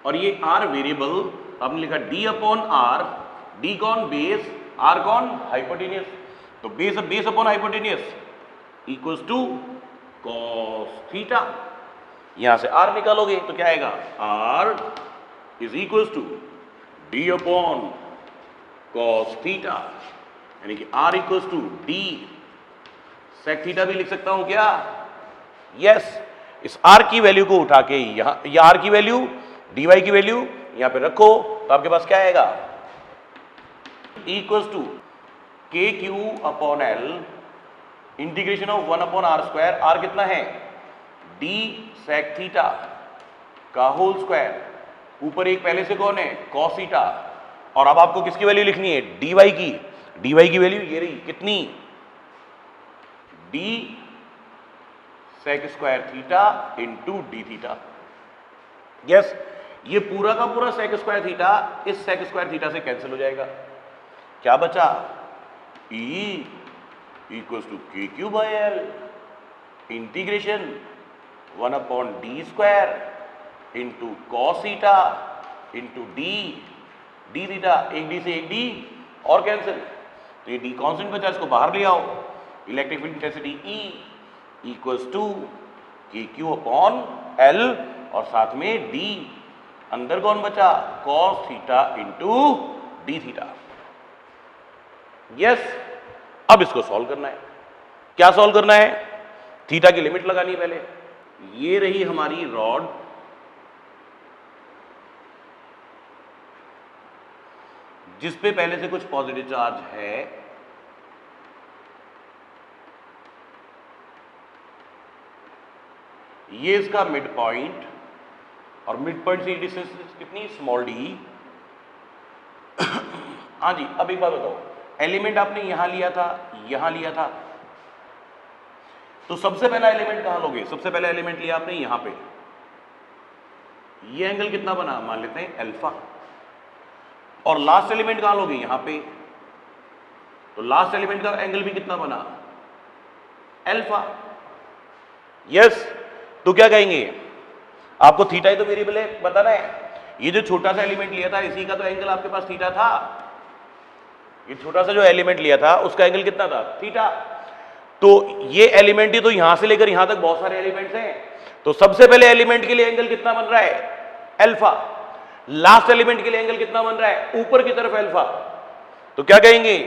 Speaker 1: और ये r वेरिएबल, आपने लिखा d अपॉन r, d कौन बेस, r कौन हाइपोटेनियस, तो base upon hypotenuse equals to cos theta. यहां से r निकालोगे तो क्या आएगा, r is equals to d upon cos theta, यानी कि r equals to d sec theta भी लिख सकता हूं क्या, यस। इस r की वैल्यू को उठा के यहां, ये r की वैल्यू dy की वैल्यू यहां पे रखो, तो आपके पास क्या आएगा, equals to k q upon l integration of 1 upon r square, r कितना है d sec थीटा का होल स्क्वायर, ऊपर एक पहले से कौन है cos थीटा, और अब आपको किसकी वैल्यू लिखनी है, dy की वैल्यू ये रही कितनी, d sec square theta into d theta. Yes, ये पूरा का पूरा sec स्क्वायर थीटा इस sec स्क्वायर थीटा से कैंसिल हो जाएगा, क्या बचा, e equals to k Q by L integration 1 upon D square into cos theta into d theta, एक डी से एक डी और कैंसिल, तो ये डी कांस्टेंट बचा, इसको बाहर ले आओ, electric field intensity E equals to k q upon l और साथ में डी, अंदर कौन बचा cos theta into d theta. Yes, अब इसको सॉल्व करना है, क्या सॉल्व करना है, थीटा की लिमिट लगानी है पहले। ये रही हमारी रॉड, जिस पे पहले से कुछ पॉजिटिव चार्ज है, ये इसका मिड पॉइंट, और मिड पॉइंट से डिस्टेंस कितनी, स्मॉल डी। हाँ जी, अब एक बात बताओ, एलिमेंट आपने यहां लिया था, यहां लिया था, तो सबसे पहला एलिमेंट कहां लोगे, सबसे पहला एलिमेंट लिया आपने यहां पे, ये एंगल कितना बना, मान लेते हैं अल्फा, और लास्ट एलिमेंट कहां लोगे, यहां पे, तो लास्ट एलिमेंट का एंगल भी कितना बना, अल्फा। यस, तो क्या कहेंगे, आपको थीटा ही तो वेरिएबल है बताना है, ये जो छोटा सा एलिमेंट लिया था इसी का तो एंगल आपके पास थीटा था, ये छोटा सा जो एलिमेंट लिया था उसका एंगल कितना था, थीटा। तो ये एलिमेंट ही तो यहां से लेकर यहां तक बहुत सारे एलिमेंट्स हैं, तो सबसे पहले एलिमेंट के लिए एंगल कितना बन रहा है, अल्फा, लास्ट एलिमेंट के लिए एंगल कितना बन रहा है, ऊपर की तरफ अल्फा। तो क्या कहेंगे,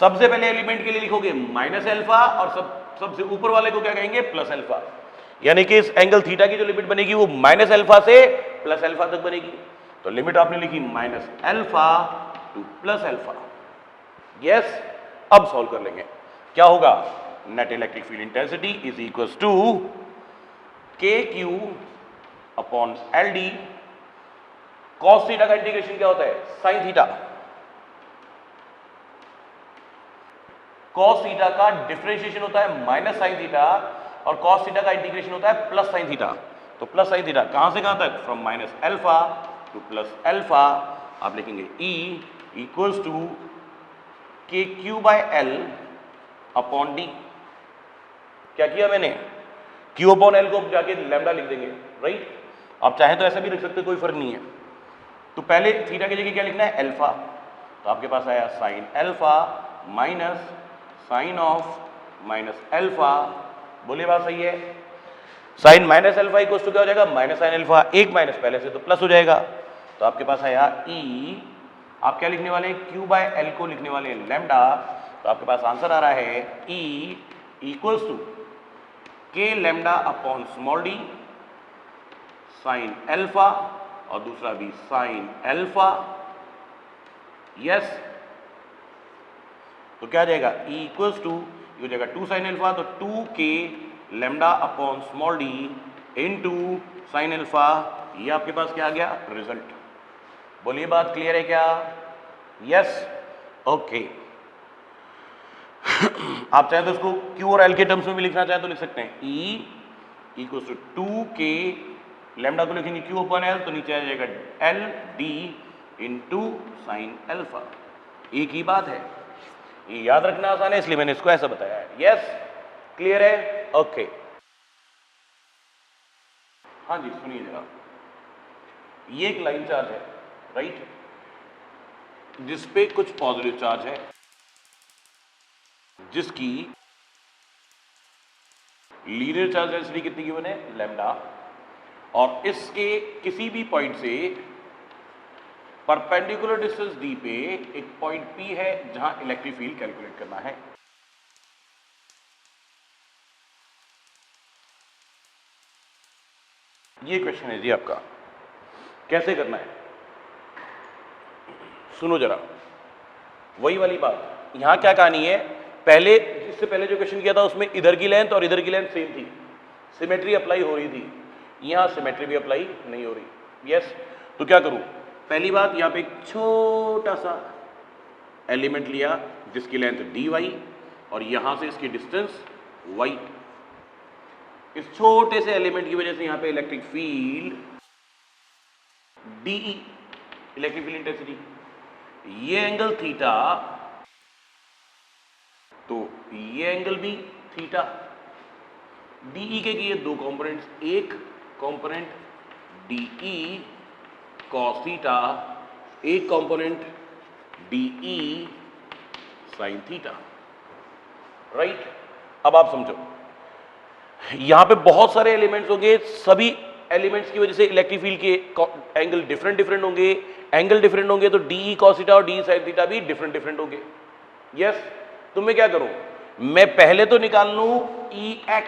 Speaker 1: सबसे पहले एलिमेंट के लिए लिखोगे माइनस अल्फा, और सबसे ऊपर वाले को क्या कहेंगे, प्लस अल्फा, यानी कि इस एंगल थीटा की जो लिमिट बनेगी वो माइनस अल्फा से प्लस अल्फा तक बनेगी। तो लिमिट आपने लिखी minus alpha to plus alpha. Yes, अब सॉल्व कर लेंगे, क्या होगा, net electric field intensity is equals to k q upon l d, cos theta का इंटीग्रेशन क्या होता है, साइन थीटा, कॉस थीटा का डिफरेंशिएशन होता है माइनस साइन थीटा, और कॉस थीटा का इंटीग्रेशन होता है प्लस साइन थीटा। तो प्लस साइन थीटा कहां से कहां तक, from minus alpha to plus alpha, आप लिखेंगे E equals to k Q by L upon D. क्या किया मैंने, क्यू अपॉन एल को जाके लैम्डा लिख देंगे, राइट। आप चाहे तो ऐसा भी लिख सकते, कोई फर्क नहीं है। तो पहले थीटा की जगह क्या लिखना है, अल्फा, तो आपके पास आया sine alpha minus sine of minus alpha, बोलिए बात सही है, sine minus alpha equals to क्या हो जाएगा, माइनस साइन अल्फा, एक माइनस पहले से तो प्लस हो जाएगा, तो आपके पास आया E, आप क्या लिखने वाले हैं, क्यू बाय एल को लिखने वाले हैं लैम्डा, तो आपके पास आंसर आ रहा है E equals to k lambda upon small d sine alpha और दूसरा भी साइन अल्फा। यस, तो क्या आ जाएगा E इक्वल्स टू, ये हो जाएगा 2 साइन अल्फा, तो 2 k lambda upon small D into sine alpha. ये आपके पास क्या आ गया रिजल्ट। बोलिए बात क्लियर है क्या? Yes, okay. आप चाहे तो इसको Q और L के टर्म्स में भी लिखना चाहे तो लिख सकते हैं। E equals to 2 k lambda को लिखेंगे Q अपॉन L, तो नीचे आ जाएगा L D into sine alpha. एक ही बात है, ये याद रखना आसान है इसलिए मैंने इसको ऐसा बताया है। यस, क्लियर है? ओके। हाँ जी, सुनिए जरा, ये एक लाइन चार्ज है, राइट, जिसपे कुछ पॉजिटिव चार्ज है, जिसकी लीनियर चार्ज डेंसिटी कितनी गिवन है? लैम्डा, और इसके किसी भी पॉइंट से परपेंडिकुलर डिस्टेंस d पे एक पॉइंट P है जहां इलेक्ट्रिक फील्ड कैलकुलेट करना है। ये क्वेश्चन है जी आपका, कैसे करना है सुनो जरा। वही वाली बात, यहां क्या कहानी है, पहले इससे पहले जो क्वेश्चन किया था उसमें इधर की लेंथ और इधर की लेंथ सेम थी, सिमेट्री अप्लाई हो रही थी, यहां सिमेट्री भी अप्लाई नहीं हो रही। यस, तो क्या करूं, पहली बात यहां पे एक छोटा सा एलिमेंट लिया जिसकी लेंथ dy और यहां से इसकी डिस्टेंस y। इस छोटे से एलिमेंट की वजह से यहां पे electric field dE, electric field intensity, ये एंगल थीटा, तो ये एंगल भी थीटा। dE के किए दो कंपोनेंट्स, एक कंपोनेंट dE cos थीटा, एक component dE sin theta, right. अब आप समझो, यहां पे बहुत सारे एलिमेंट्स होंगे, सभी एलिमेंट्स की वजह से इलेक्ट्रिक फील्ड के एंगल डिफरेंट होंगे, एंगल डिफरेंट होंगे तो dE cos थीटा और dE sin थीटा भी डिफरेंट होंगे। यस, तो मैं क्या करूं, मैं पहले तो निकाल लूं Ex,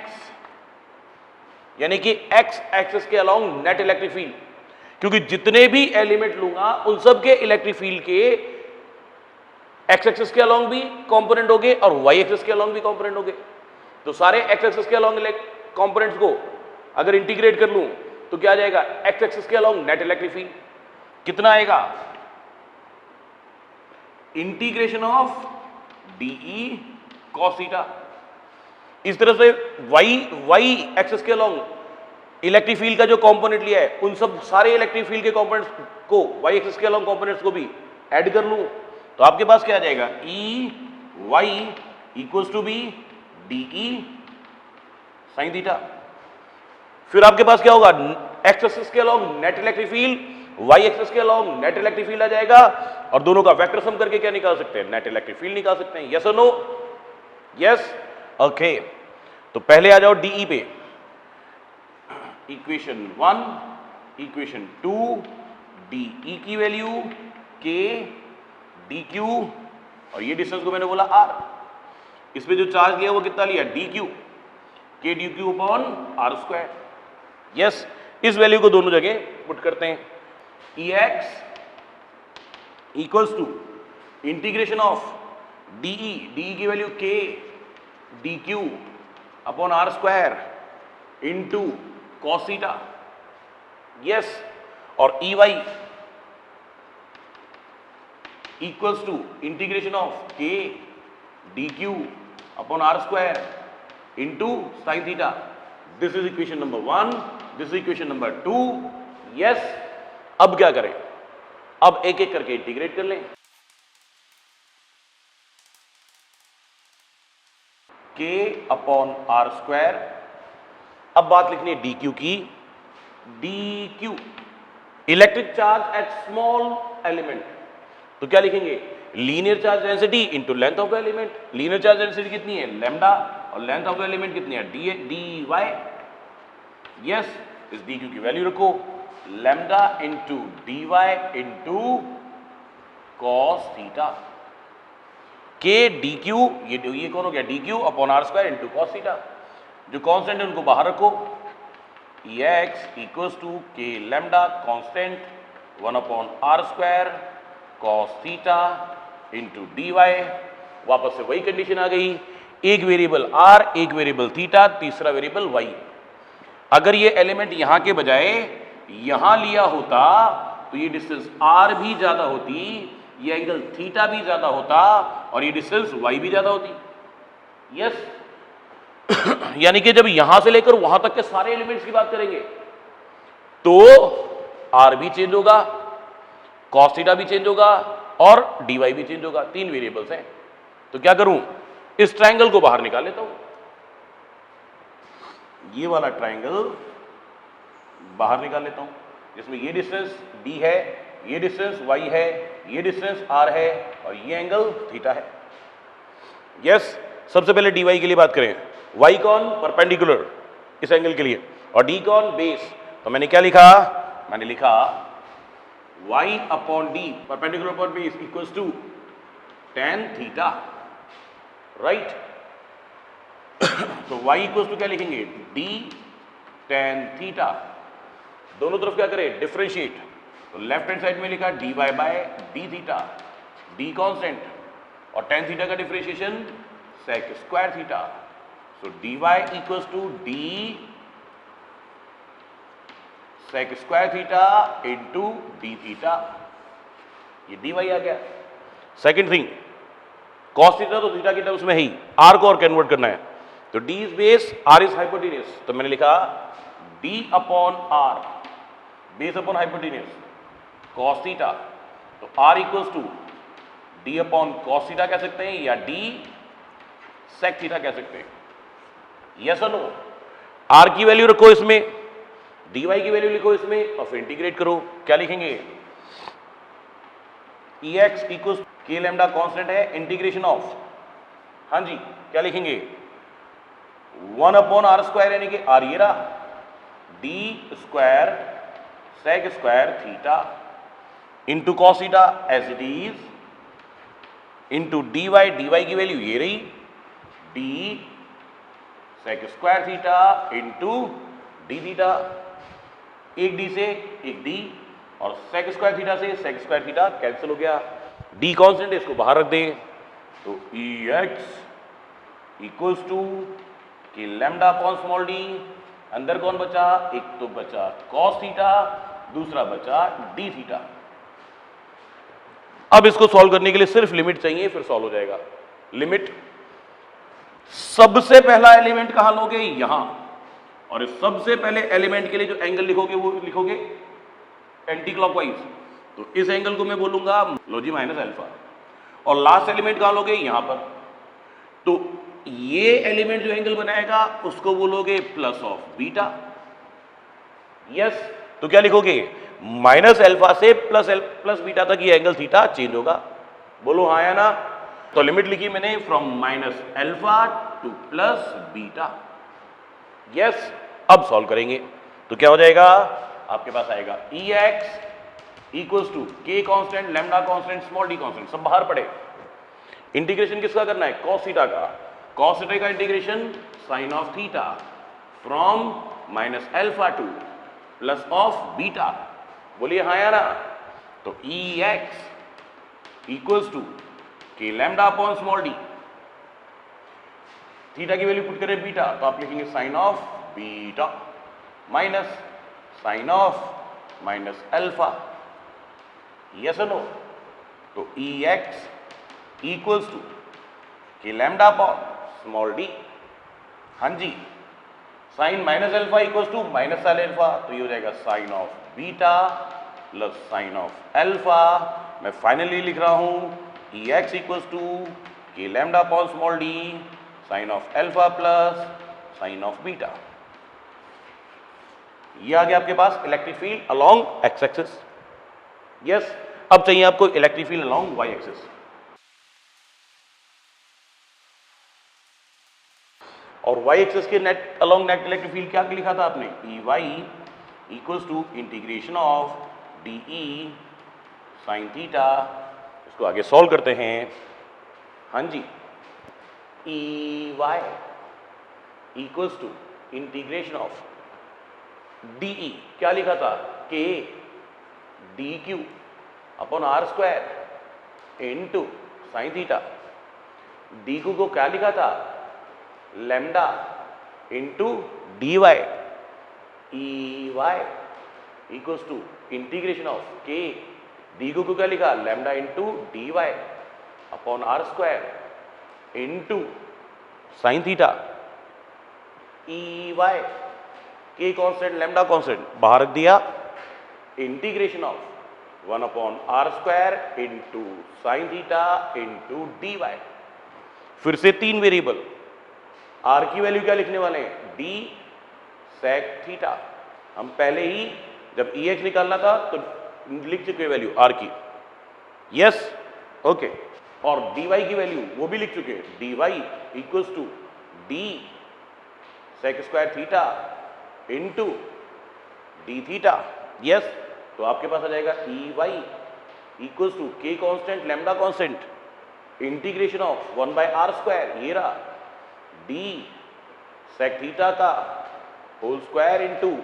Speaker 1: यानी कि x एक्सिस के अलोंग नेट इलेक्ट्रिक फील्ड, क्योंकि जितने भी एलिमेंट लूंगा उन सब के इलेक्ट्रिक फील्ड के x एक्सिस के अलोंग भी कंपोनेंट होंगे और y एक्सिस के अलोंग भी कंपोनेंट होंगे। तो सारे x एक्सिस के अलोंग कंपोनेंट्स को अगर इंटीग्रेट कर लूं तो क्या आ जाएगा, x एक्सिस के अलोंग नेट इलेक्ट्रिक फील्ड कितना आएगा, integration of dE cos theta. इस तरह से y एक्सिस के अलोंग इलेक्ट्रिक फील्ड का जो कंपोनेंट लिया है उन सब सारे इलेक्ट्रिक फील्ड के कंपोनेंट्स को y एक्सिस के अलोंग कंपोनेंट्स को भी ऐड कर लूं तो आपके पास क्या आ जाएगा, Ey equals to b dE sin theta. फिर आपके पास क्या होगा, x एक्सिस के along net electric field, y axis के अलोंग नेट इलेक्ट्रिक फील्ड आ जाएगा, और दोनों का वेक्टर सम करके क्या निकाल सकते हैं, नेट इलेक्ट्रिक फील्ड निकाल सकते हैं। यस और नो? Yes, okay. तो पहले आ जाओ dE पे, इक्वेशन 1, इक्वेशन 2, dE की वैल्यू k dq, और ये डिस्टेंस को मैंने बोला r, इस पे जो चार्ज लिया वो कितना लिया, dq, k dq upon r square. Yes, इस वैल्यू को दोनों जगह पुट करते हैं, Ex equals to integration of dE की value k dq upon r square into cos theta. Yes, और Ey equals to integration of k dq upon r square into sine theta. This is equation number 1, this is equation number 2। Yes, अब क्या करें, अब एक एक करके integrate कर लें, k अपॉन r स्क्वायर। अब बात लिखनी है dq की, dq electric charge at small element, तो क्या लिखेंगे, linear charge density into length of the element. Linear charge density कितनी है, लैम्डा, और लेंथ ऑफ द एलिमेंट कितनी है, dy। यस, इस dq की वैल्यू रखो, lambda into dy into cos theta. K D q, ये कौन हो गया, d q upon r square into cos theta. जो कांस्टेंट है उनको बाहर रखो, E x equals to k lambda constant 1 upon r square cos theta into d y. वापस से वही कंडीशन आ गई, एक वेरिएबल आर, एक वेरिएबल थीटा, तीसरा वेरिएबल वाई। अगर ये एलिमेंट यहां के बजाय यहां लिया होता तो ये डिस्टेंस आर भी ज्यादा होती, ये एंगल थीटा भी ज्यादा होता और ये डिस्टेंस वाई भी ज्यादा होती। यस यानी कि जब यहां से लेकर वहां तक के सारे एलिमेंट्स की बात करेंगे तो आर भी चेंज होगा, कॉस थीटा भी चेंज होगा और डी वाई भी चेंज होगा। तीन वेरिएबल्स हैं। तो क्या करूं, इस ट्रायंगल को बाहर निकाल लेता हूं, ये वाला ट्रायंगल बाहर निकाल लेता हूं, जिसमें ये डिस्टेंस डी है, ये डिस्टेंस वाई है, ये डिस्टेंस आर है और ये एंगल थीटा है। यस सबसे पहले डी वाई के लिए बात करें। वाई कौन, परपेंडिकुलर इस एंगल के लिए, और डी कौन, बेस। तो मैंने क्या लिखा, मैंने लिखा y upon d perpendicular upon base equals to tan theta, right. तो y इक्वल्स टू क्या लिखेंगे, d tan थीटा। दोनों तरफ क्या करें, डिफरेंशिएट। तो लेफ्ट हैंड साइड में लिखा dy by d theta, d constant और tan थीटा का differentiation sec square theta. So dy equals to d sec square theta into d theta, ये dy आ गया। सेकेंड थिंग, cos थीटा तो theta की terms में ही, r को और कन्वर्ट करना है, तो d is base, r is hypotenuse. तो मैंने लिखा d upon r, base upon hypotenuse, cos theta. तो r equals to d upon cos theta कह सकते हैं या d sec थीटा कह सकते हैं। यस और नो, r की वैल्यू रखो इसमें, dy की वैल्यू लिखो इसमें और फिर इंटीग्रेट करो। क्या लिखेंगे, ex इक्वल्स के लैम्डा कांस्टेंट है, इंटीग्रेशन ऑफ, हाँ जी क्या लिखेंगे, 1 अपॉन आर स्क्वायर यानी कि आर ये रहा, d square sec square theta into cos theta as it is into d y की वैल्यू ये रही, d sec square theta into d theta. एक डी से एक डी और सेक स्क्वायर थीटा से सेक स्क्वायर थीटा कैंसिल हो गया। डी कांस्टेंट है, इसको बाहर रख दें, तो ई एक्स इक्वल्स टू कि लैम्डा अपॉन स्मॉल डी, अंदर कौन बचा, एक तो बचा कॉस थीटा, दूसरा बचा डी थीटा। अब इसको सॉल्व करने के लिए सिर्फ लिमिट चाहिए, फिर सॉल्व हो जाएगा। लिमिट, सबसे पहला एलिमेंट कहां लोगे, यहां, और इस सबसे पहले एलिमेंट के लिए जो एंगल लिखोगे वो लिखोगे एंटी क्लॉकवाइज। तो इस एंगल को मैं बोलूंगा लोजी माइनस अल्फा, और लास्ट एलिमेंट कहां लोगे, यहां पर। तो ये एलिमेंट जो एंगल बनाएगा उसको बोलोगे प्लस ऑफ बीटा। यस, तो क्या लिखोगे, माइनस अल्फा से प्लस बीटा तक ये एंगल थीटा चेंज होगा। बोलो हाँ या ना। तो लिमिट लिखी मैंने from minus alpha to plus beta. Yes, अब सॉल्व करेंगे तो क्या हो जाएगा, आपके पास आएगा E x equals to k constant, lambda constant, small d constant, सब बाहर पड़े। इंटीग्रेशन किसका करना है, कॉस थीटा का। कॉस थीटा का integration sine of theta from minus alpha to plus of beta. बोलिए हाँ या ना। तो E x equals to k lambda upon small D, theta की वैल्यू पुट करें बीटा, तो आप लिखेंगे sine of beta minus sine of minus alpha. Yes और नो। तो E x equals to k lambda upon small d, हाँ जी, sine minus alpha equals to minus sine alpha, तो ये हो जाएगा sine of beta plus sine of alpha. मैं finally लिख रहा हूं E x equals to k lambda upon small d sine of alpha plus sine of beta. ये आ गया आपके पास electric field along x axis. Yes, अब चाहिए आपको electric field along y axis. और वाई एक्सिस के net along net electric field क्या लिखा था आपने, E y equals to integration of d E sine theta. इसको आगे सॉल्व करते हैं। हाँ जी, E y equals to integration of d E, क्या लिखा था, k D q upon r square into sine theta. D q को क्या लिखा था, lambda into d y, E y equals to integration of के डी क्यू को क्या लिखा, lambda into d y upon r square into sine theta. E y k constant lambda constant बाहर रख दिया, integration of 1 upon r square into sine theta into d y. फिर से 3 variable, are की value क्या लिखने वाले हैं, डी सेक थीटा। हम पहले ही जब ई एक्स निकालना था तो लिख चुके वैल्यू आर की, यस ओके। और डी वाई की वैल्यू वो भी लिख चुके, d y equals to d sec square theta into d theta, yes. तो आपके पास आ जाएगा E y equals to k constant lambda constant integration of 1 by r square, ये रहा डी सेक थीटा का होल स्क्वायर इंटू,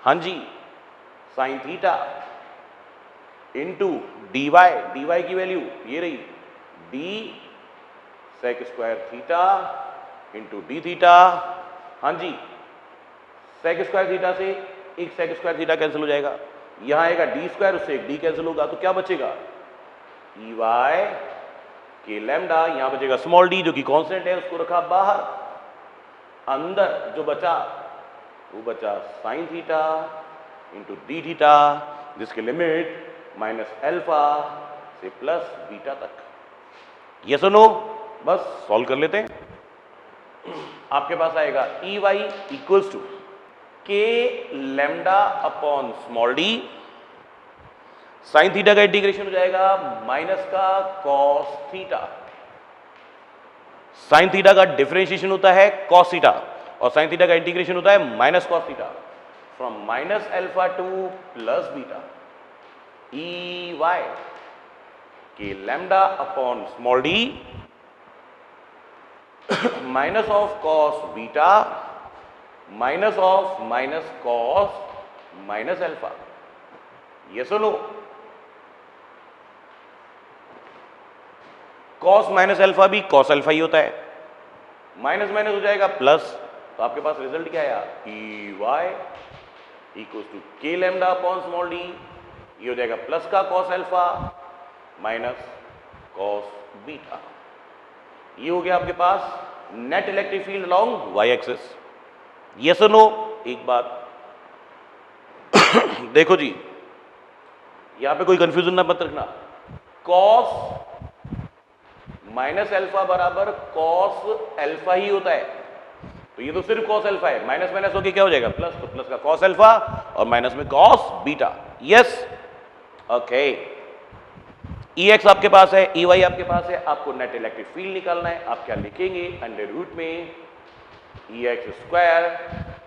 Speaker 1: हाँ जी, sine theta into d y की वैल्यू ये रही d sec square theta into d theta, हाँ जी। सेक स्क्वायर थीटा से एक सेक स्क्वायर थीटा कैंसिल हो जाएगा, यहां आएगा डी स्क्वायर, उससे एक डी कैंसिल होगा, तो क्या बचेगा, ई वाई के लैम्डा, यहां बचेगा स्मॉल डी जो कि कांस्टेंट है, उसको रखा बाहर, अंदर जो बचा वो बचा sign theta into d theta, जिसके लिमिट माइनस अल्फा से प्लस बीटा तक। यस और नो, बस सॉल्व कर लेते हैं। आपके पास आएगा ई y equals to k lambda upon small d, sine theta का इंटीग्रेशन हो जाएगा माइनस का कॉस थीटा, साइन थीटा का डिफरेंशिएशन होता है कॉस थीटा और साइन थीटा का इंटीग्रेशन होता है minus cos theta, from minus alpha to plus beta. E y k lambda upon small D minus of cos beta minus of minus cos minus alpha, yes और no. Cos minus alpha भी cos alpha ही होता है, minus minus हो जाएगा plus, तो आपके पास result क्या आया, E y equals to k lambda upon small d, ये हो जाएगा प्लस का cos alpha minus cos beta. ये हो गया आपके पास net electric field along y axis, yes और नो। एक बात देखो जी, यहां पे कोई कंफ्यूजन ना मत रखना, कॉस माइनस अल्फा बराबर कॉस अल्फा ही होता है, तो ये तो सिर्फ कॉस अल्फा है, माइनस माइनस होके क्या हो जाएगा प्लस, तो प्लस का कॉस अल्फा और माइनस में कॉस बीटा, यस ओके। ई एक्स आपके पास है, ई वाई आपके पास है, आपको नेट इलेक्ट्रिक फील्ड निकालना है, आप क्या लिखेंगे, अंडर रूट में E x square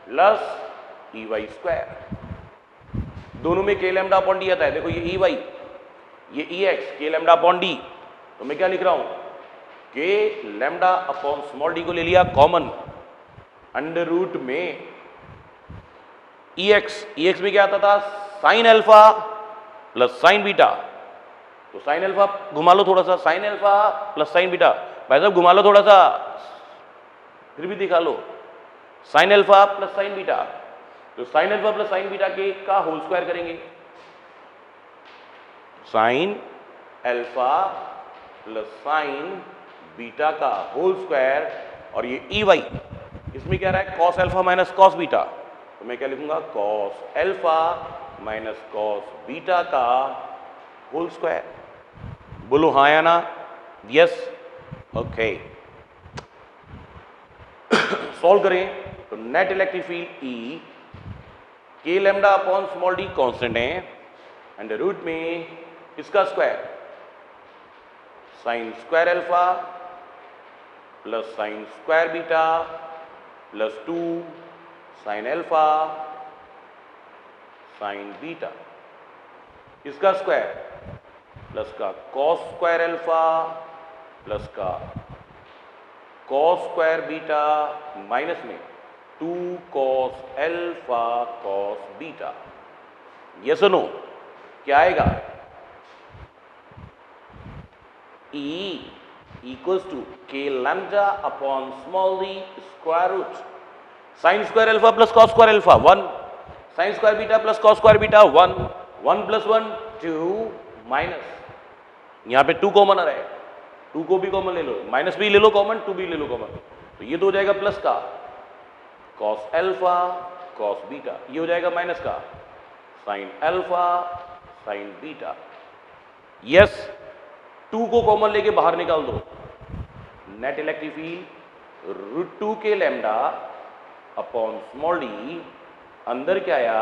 Speaker 1: plus E y square, दोनों में के लैम्डा अपॉन डी आता है, देखो ये ई वाई ये ई एक्स के लैम्डा अपॉन डी, तो मैं क्या लिख रहा हूं, के लैम्डा अपॉन स्मॉल डी को ले लिया कॉमन, अंडर रूट में ई एक्स में क्या आता था, sine alpha plus sine beta, तो साइन अल्फा घुमा लो थोड़ा सा, sine alpha plus sine beta, भाई साहब घुमा लो थोड़ा सा, फिर भी दिखा लो, sine alpha plus sine beta, तो sine alpha plus sine beta के का होल स्क्वायर करेंगे, sine alpha plus sine beta का होल स्क्वायर, और ये ई वाई इसमें क्या रहा है, cos alpha minus cos beta, तो मैं क्या लिखूंगा, cos alpha minus cos beta का होल स्क्वायर। बोलो हाँ या ना, यस ओके। सॉल्व करें तो नेट इलेक्ट्रिक फील्ड ई के lambda upon small d constant है, अंडर रूट में इसका square sine square alpha plus sine square beta plus 2 sine alpha sine beta, इसका स्क्वायर प्लस का कॉस स्क्वायर अल्फा प्लस का cos square beta minus में 2 cos alpha cos beta. Yes और no? क्या आएगा? E equals to k lambda upon small d square root sin square alpha plus cos square alpha 1 sin square beta plus cos square beta 1 1 plus 1 2 minus, यहां पे 2 common आ रहा है, 2 को भी common ले लो, माइनस भी ले लो कॉमन, 2 भी ले लो कॉमन, तो ये तो हो जाएगा प्लस का cos अल्फा cos बीटा, ये हो जाएगा माइनस का sin alpha sin beta. Yes, 2 को कॉमन लेके बाहर निकाल दो, net electric field √2 k lambda upon small D, अंदर क्या आया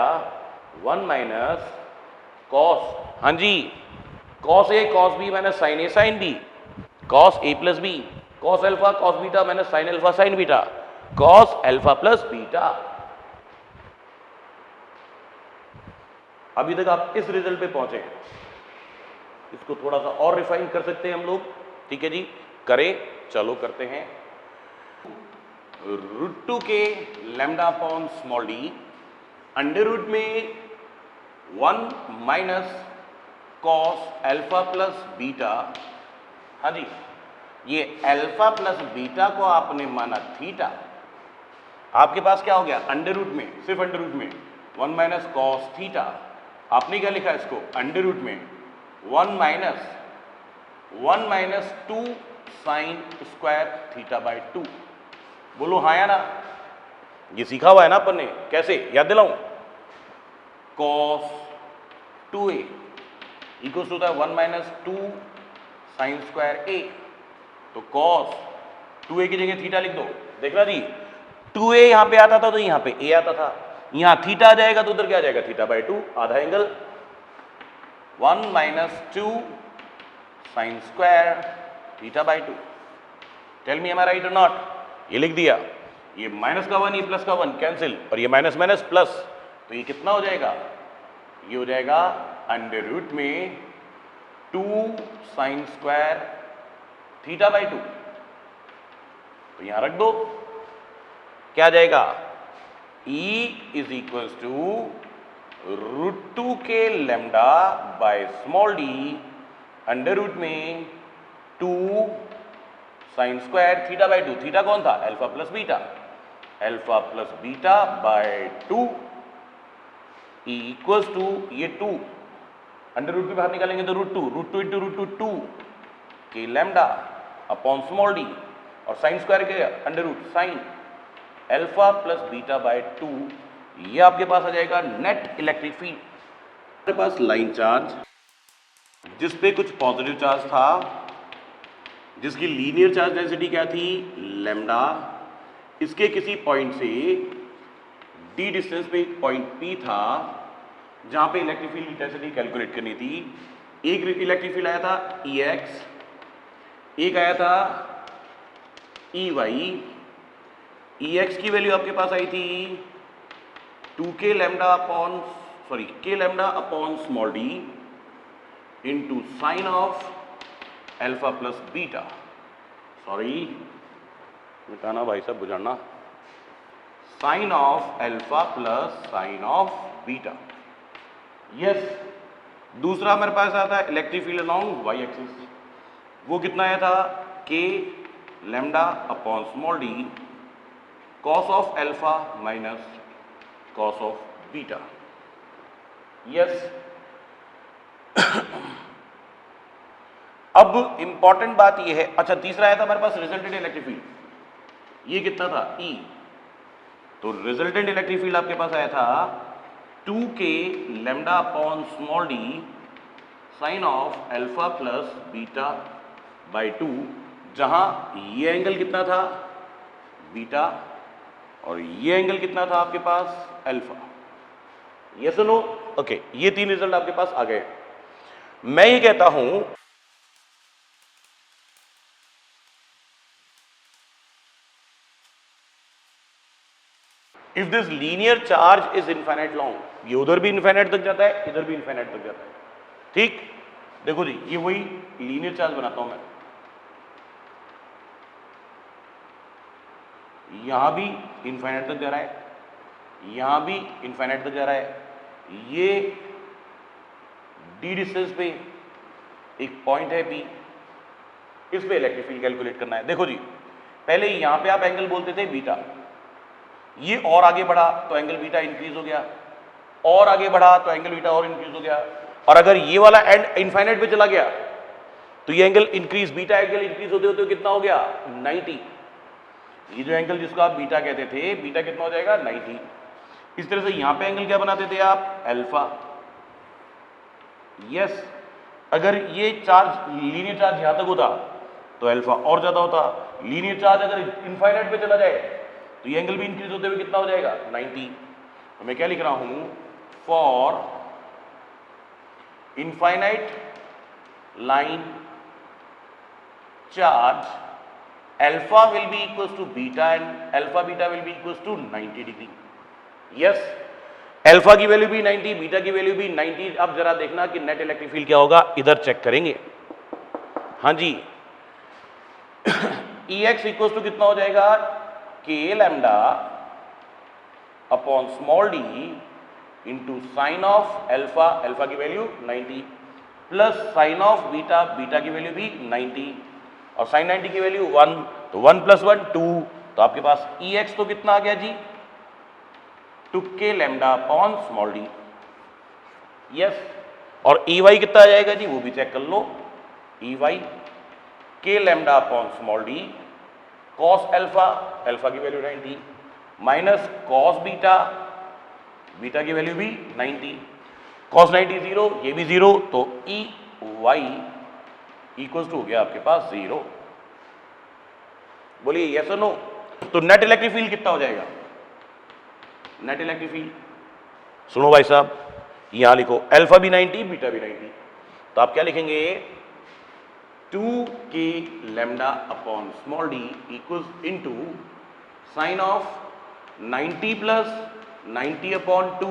Speaker 1: 1 माइनस कॉस, हाँ जी cos A cos B minus sine A sine B, cos A plus B, cos alpha cos beta minus sine alpha sine beta, cos alpha plus beta. अभी तक आप इस result पे पहुंचे, इसको थोड़ा सा और रिफाइन कर सकते हैं हम लोग, ठीक है जी, करें, चलो करते हैं। √2 k lambda upon small d, under root में 1 minus cos alpha plus beta, हाँ जी, ये अल्फा प्लस बीटा को आपने माना थीटा, आपके पास क्या हो गया अंडर रूट में, सिर्फ अंडर रूट में 1 माइनस कॉस थीटा, आपने क्या लिखा इसको अंडर रूट में 1 minus 2 sine square theta by 2। बोलो हाँ या ना? ये सीखा हुआ है ना अपन ने, कैसे याद दिलाऊं? कॉस 2a इक्वल्स होता है 1 माइनस 2 साइन स्क्वायर a, तो कॉस 2a की जगह थीटा लिख दो, देखना जी 2a यहां पे आता था तो यहां पे a आता था, यहां थीटा आ जाएगा तो उधर क्या आ जाएगा थीटा बाई 2, आधा angle 1 minus 2 sine square theta by 2। Tell me am I right और नॉट? ये लिख दिया, ये माइनस का 1 ये प्लस का 1 कैंसिल, और ये माइनस माइनस प्लस, तो ये कितना हो जाएगा? ये हो जाएगा अंडर रूट में 2 साइन स्क्वायर थीटा बाई 2, तो यहां रख दो, क्या आ जाएगा? E is equals to √2 k lambda by small d, under root में 2 sine square theta by 2, theta कौन था? Alpha plus beta, alpha plus beta by 2 equals to, ये 2 अंडर रूट के बाहर निकालेंगे तो √2 into √2 k lambda upon small d, और sine square के under root sine alpha plus beta by 2, ये आपके पास आ जाएगा नेट इलेक्ट्रिक फील्ड। हमारे पास लाइन चार्ज जिस पे कुछ पॉजिटिव चार्ज था, जिसकी लीनियर चार्ज डेंसिटी क्या थी? लैम्डा, इसके किसी पॉइंट से d डिस्टेंस पे एक पॉइंट P था जहां पे इलेक्ट्रिक फील्ड इंटेंसिटी कैलकुलेट करनी थी। एक इलेक्ट्रिक फील्ड आया था Ex, एक आया था Ey। Ex की वैल्यू आपके पास आई थी 2k lambda upon k lambda upon small d into sine of alpha plus beta, sorry मिटाना भाई साहब, बुझाना, sine of alpha plus sine of beta. Yes, दूसरा हमारे पास आता है electric field along y axis, वो कितना आया था? k lambda upon small d cos of alpha minus cos of beta. Yes, अब इंपॉर्टेंट बात यह है, अच्छा तीसरा आया था हमारे पास रिजल्टेंट इलेक्ट्रिक फील्ड, ये कितना था? E, तो रिजल्टेंट इलेक्ट्रिक फील्ड आपके पास आया था 2k lambda upon small d sine of alpha plus beta by 2, जहां ये एंगल कितना था? बीटा, और ये एंगल कितना था आपके पास? अल्फा। Yes no? ओके, ये तीन रिजल्ट आपके पास आ गए। मैं ये कहता हूं if this linear charge is infinite long, ये उधर भी इनफाइनाइट तक जाता है, इधर भी इनफाइनाइट तक जाता है, ठीक? देखो जी, ये वही लीनियर चार्ज बनाता हूं मैं, यहां भी इनफाइनाइट तक जा रहा है, यहां भी इनफाइनाइट तक जा रहा है, ये डी डिस्टेंस पे एक पॉइंट है पी, इस पे इलेक्ट्रिक फील्ड कैलकुलेट करना है। देखो जी, पहले यहां पे आप एंगल बोलते थे बीटा, ये और आगे बढ़ा तो एंगल बीटा इंक्रीज हो गया, और आगे बढ़ा तो एंगल बीटा और इंक्रीज हो गया, और अगर ये वाला एंड इनफाइनाइट पे चला गया तो ये angle increase, beta angle increase होते होते कितना हो गया 90। ये जो एंगल जिसको आप बीटा कहते थे, बीटा कितना हो जाएगा 90। इस तरह से यहां पे एंगल क्या बनाते थे आप, अल्फा। यस, अगर ये चार्ज लीनियर चार्ज यहां तक होता तो अल्फा और ज्यादा होता, लीनियर चार्ज अगर इनफाइनाइट पे चला जाए तो ये एंगल भी इंक्रीज होते हुए कितना हो जाएगा 90। तो मैं क्या लिख रहा हूं, for infinite line charge alpha will be equals to beta and alpha beta will be equals to 90 degree. Yes, alpha की वैल्यू भी 90, बीटा की वैल्यू भी 90। अब जरा देखना कि नेट इलेक्ट्रिक फील्ड क्या होगा, इधर चेक करेंगे। हाँ जी, ई एक्स इक्वल्स टू कितना हो जाएगा, k lambda upon small d into sine of alpha, alpha की value 90, plus sine of beta, beta की वैल्यू भी 90, और साइन 90 की वैल्यू 1, तो 1 + 1 2। तो आपके पास ई एक्स तो कितना आ गया जी, 2k lambda upon small d. Yes, और ई वाई कितना आ जाएगा जी, वो भी चेक कर लो, E y k lambda upon small d cos alpha, alpha की value 90, minus cos beta, beta की वैल्यू भी 90, कॉस 90 0, ये भी 0, तो ई वाई इक्वल्स टू हो गया आपके पास 0। बोलिए यस और नो। तो नेट इलेक्ट्रिक फील्ड कितना हो जाएगा, नेट इलेक्ट्रिक फील्ड, सुनो भाई साहब, यहां लिखो अल्फा भी 90, बीटा भी 90, तो आप क्या लिखेंगे, 2k lambda upon small D equals into sine of 90 plus 90 upon 2,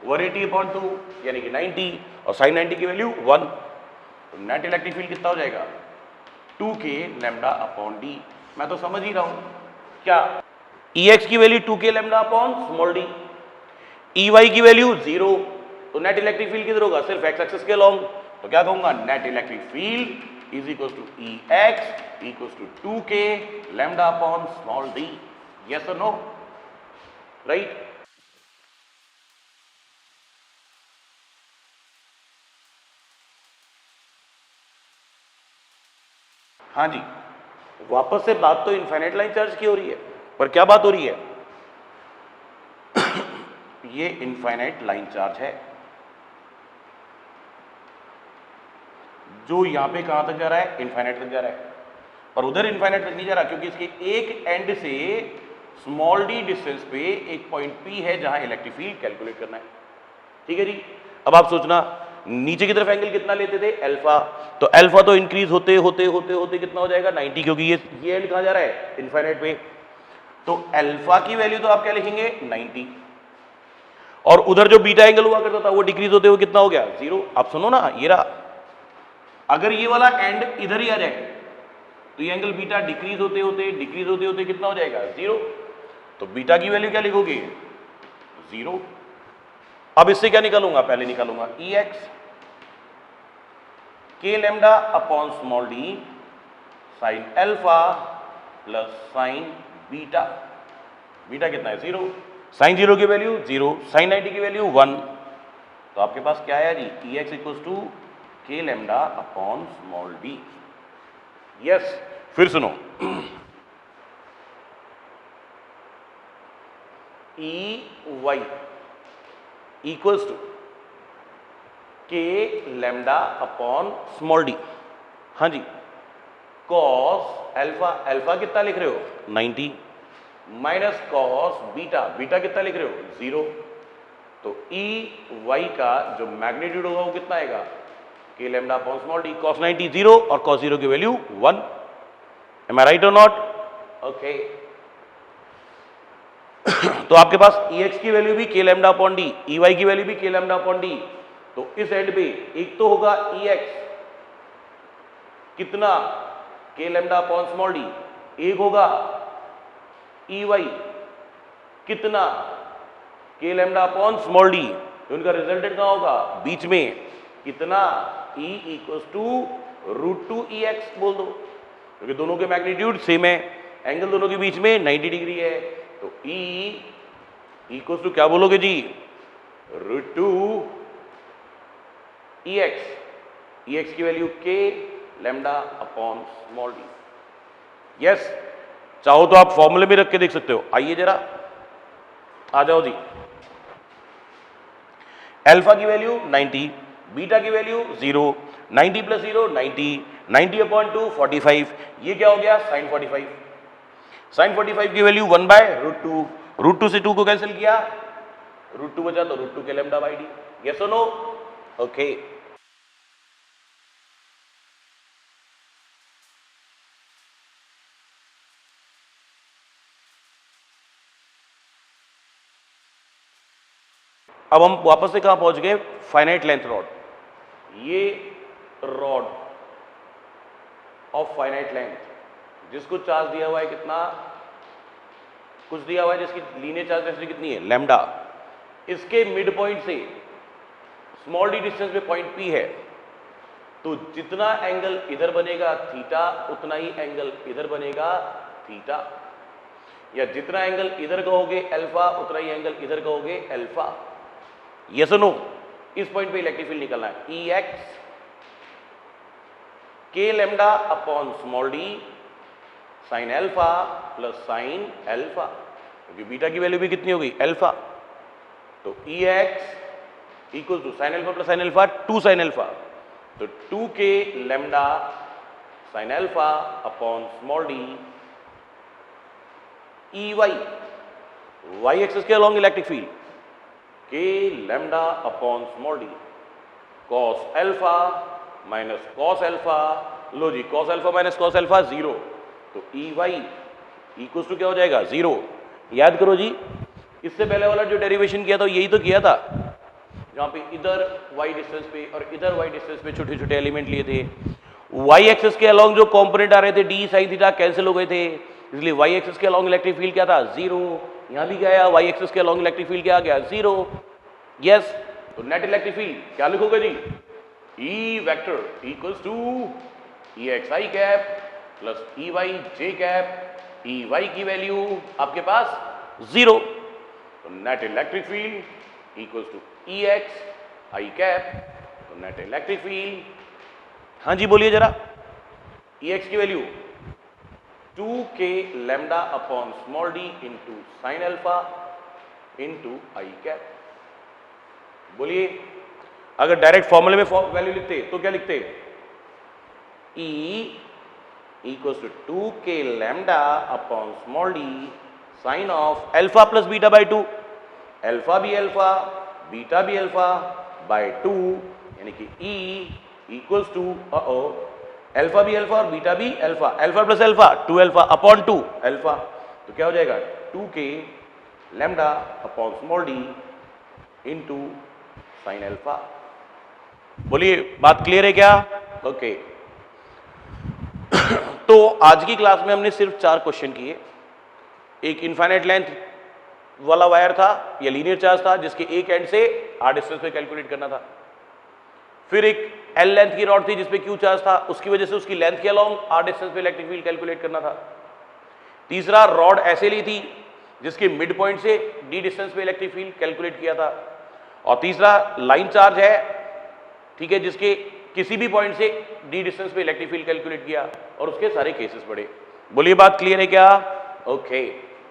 Speaker 1: 180 upon 2 यानी कि 90, और साइन 90 की वैल्यू 1। तो नेट इलेक्ट्रिक फील्ड कितना हो जाएगा, 2k लैम्डा अपॉन डी। मैं तो समझ ही रहा हूं क्या, ई एक्स की value 2k lambda upon small d, E y की वैल्यू 0, तो नेट इलेक्ट्रिक फील्ड किधर होगा, सिर्फ एक्स एक्सिस के अलोंग। तो क्या कहूंगा, net electric field is equal to E x equal to 2k lambda upon small d. Yes और नो, राइट। हाँ जी, वापस से बात तो इनफाइनाइट लाइन चार्ज की हो रही है, पर क्या बात हो रही है ये इनफाइनाइट लाइन चार्ज है जो यहां पे कहां तक जा रहा है, इनफाइनाइट तक जा रहा है, पर उधर इनफाइनाइट तक नहीं जा रहा, क्योंकि इसके एक एंड से स्मॉल डी डिस्टेंस पे एक पॉइंट पी है जहां इलेक्ट्रिक फील्ड कैलकुलेट करना है। ठीक है जी, अब आप सोचना नीचे की तरफ एंगल कितना लेते थे, अल्फा, तो अल्फा तो इंक्रीज होते होते होते होते कितना हो जाएगा 90, क्योंकि ये एंड कहां जा रहा है, इनफाइनाइट पे। तो अल्फा की वैल्यू तो आप क्या लिखेंगे 90, और उधर जो बीटा एंगल हुआ करता था वो डिक्रीज होते हुए कितना हो गया 0। आप सुनो ना, ये रहा, अगर ये वाला एंड इधर ही आ जाए तो ये एंगल बीटा डिक्रीज होते होते कितना हो जाएगा 0। तो बीटा की वैल्यू क्या लिखोगे 0। अब इससे क्या निकालूंगा, पहले निकालूंगा ई एक्स के lambda upon small d sine alpha plus sine beta, beta कितना है 0, साइन 0 की वैल्यू 0, साइन 90 की वैल्यू 1। तो आपके पास क्या आया जी, E x equals to k lambda upon small d. Yes, फिर सुनो, ई y equals to k lambda upon small d. हाँ जी, कॉस अल्फा, अल्फा कितना लिख रहे हो 90, माइनस कॉस बीटा, बीटा कितना लिख रहे हो 0। तो ई वाई का जो मैग्नीट्यूड होगा वो कितना आएगा, k lambda upon small d, cos 90 0 और कॉस 0 की वैल्यू 1। एम आई राइट और नॉट, ओके। तो आपके पास ई एक्स की वैल्यू भी k lambda upon d, E y की वैल्यू भी के लैम्डा अपॉन डी। तो इस एंड पे एक तो होगा ई एक्स कितना, के लैम्डा अपॉन स्मॉल डी, एक होगा ई वाई कितना के लैम्डा अपॉन स्मॉल डी, तो उनका रिजल्टेंट कहाँ होगा, बीच में, कितना E इक्वल्स टू √2EX बोल दो, क्योंकि दोनों के मैग्नीट्यूड सेम है, एंगल दोनों के बीच में 90 डिग्री है, तो E इक्वल्स टू क्या बोलोगे जी, √2EX, EX की वैल्यू के lambda upon small d. Yes, चाहो तो आप फॉर्मूले में रख के देख सकते हो। आइए जरा आ जाओ जी। अल्फा की वैल्यू 90, बीटा की वैल्यू 0, 90 प्लस 0 90, 90 अपॉन 2 45, ये क्या हो गया साइन 45, साइन 45 की वैल्यू 1/√2, √2 से 2 को कैंसिल किया, √2 बचा तो √2 k lambda by D. Yes और नो, ओके। अब हम वापस से कहां पहुंच गए, फाइनाइट लेंथ रॉड। ये रॉड ऑफ फाइनाइट लेंथ जिसको चार्ज दिया हुआ है कितना, कुछ दिया हुआ है, जिसकी लीनियर चार्ज डेंसिटी कितनी है, लैम्डा, इसके मिड पॉइंट से स्मॉल डी डिस्टेंस पे पॉइंट पी है, तो जितना एंगल इधर बनेगा थीटा, उतना ही एंगल इधर बनेगा थीटा, या जितना एंगल इधर कहोगे अल्फा, उतना ही एंगल इधर कहोगे अल्फा। यस और नो, इस पॉइंट पे इलेक्ट्रिक फील्ड निकलना है, EX k lambda upon small d sine alpha plus sine alpha, क्योंकि बीटा की वैल्यू भी कितनी हो गई, अल्फा, तो EX equal to sine alpha plus sine alpha 2 sine alpha, तो 2 k lambda sine alpha upon small d EY, y axis के along electric field k lambda upon small d cos alpha minus cos alpha, लो जी cos alpha minus cos alpha 0, तो EY equals to क्या हो जाएगा 0। याद करो जी, इससे पहले वाला जो डेरिवेशन किया था यही तो किया था, जहां पे इधर y डिस्टेंस पे और इधर y डिस्टेंस पे छोटे छोटे एलिमेंट लिए थे, y एक्सिस के अलोंग जो कंपोनेंट आ रहे थे d sin थीटा कैंसिल हो गए थे, इसलिए y एक्सिस के अलोंग इलेक्ट्रिक फील्ड क्या था 0, यहां भी क्या आया y एक्सिस के अलोंग इलेक्ट्रिक फील्ड क्या आ गया 0। यस, तो नेट इलेक्ट्रिक फील्ड क्या लिखोगे जी, E vector equals to EXI cap plus EY J cap, EY की वैल्यू आपके पास 0, तो net electric field equals to EX I cap, तो नेट इलेक्ट्रिक फील्ड, हाँ जी बोलिए जरा, EX की value 2k lambda upon small d into sine alpha into i cap. बोलिए, अगर डायरेक्ट फॉर्मूले में वैल्यू लिखते तो क्या लिखते, E equals to 2k lambda upon small d sine of alpha plus beta by 2, alpha भी अल्फा बीटा भी अल्फा बाई 2, यानी कि E इक्वल्स टू अल्फा भी अल्फा और बीटा भी alpha, alpha plus alpha 2 alpha upon 2 alpha, तो क्या हो जाएगा 2k lambda upon small d into sine alpha. बोलिए बात क्लियर है क्या, ओके। तो आज की क्लास में हमने सिर्फ 4 क्वेश्चन किए। एक इनफाइनाइट लेंथ वाला वायर था या लीनियर चार्ज था जिसके एक एंड से r डिस्टेंस पे कैलकुलेट करना था, फिर एक L लेंथ की रॉड थी जिसपे Q चार्ज था, उसकी वजह से उसकी लेंथ के अलोंग r डिस्टेंस पे इलेक्ट्रिक फील्ड कैलकुलेट करना था। तीसरा रॉड ऐसे ली थी जिसके मिड पॉइंट से d डिस्टेंस पे इलेक्ट्रिक फील्ड कैलकुलेट किया था, और तीसरा लाइन चार्ज है, ठीक है, जिसके किसी भी पॉइंट से d डिस्टेंस पे इलेक्ट्रिक फील्ड कैलकुलेट किया, और उसके सारे केसेस पढ़े। बोलिए बात क्लियर है क्या, ओके।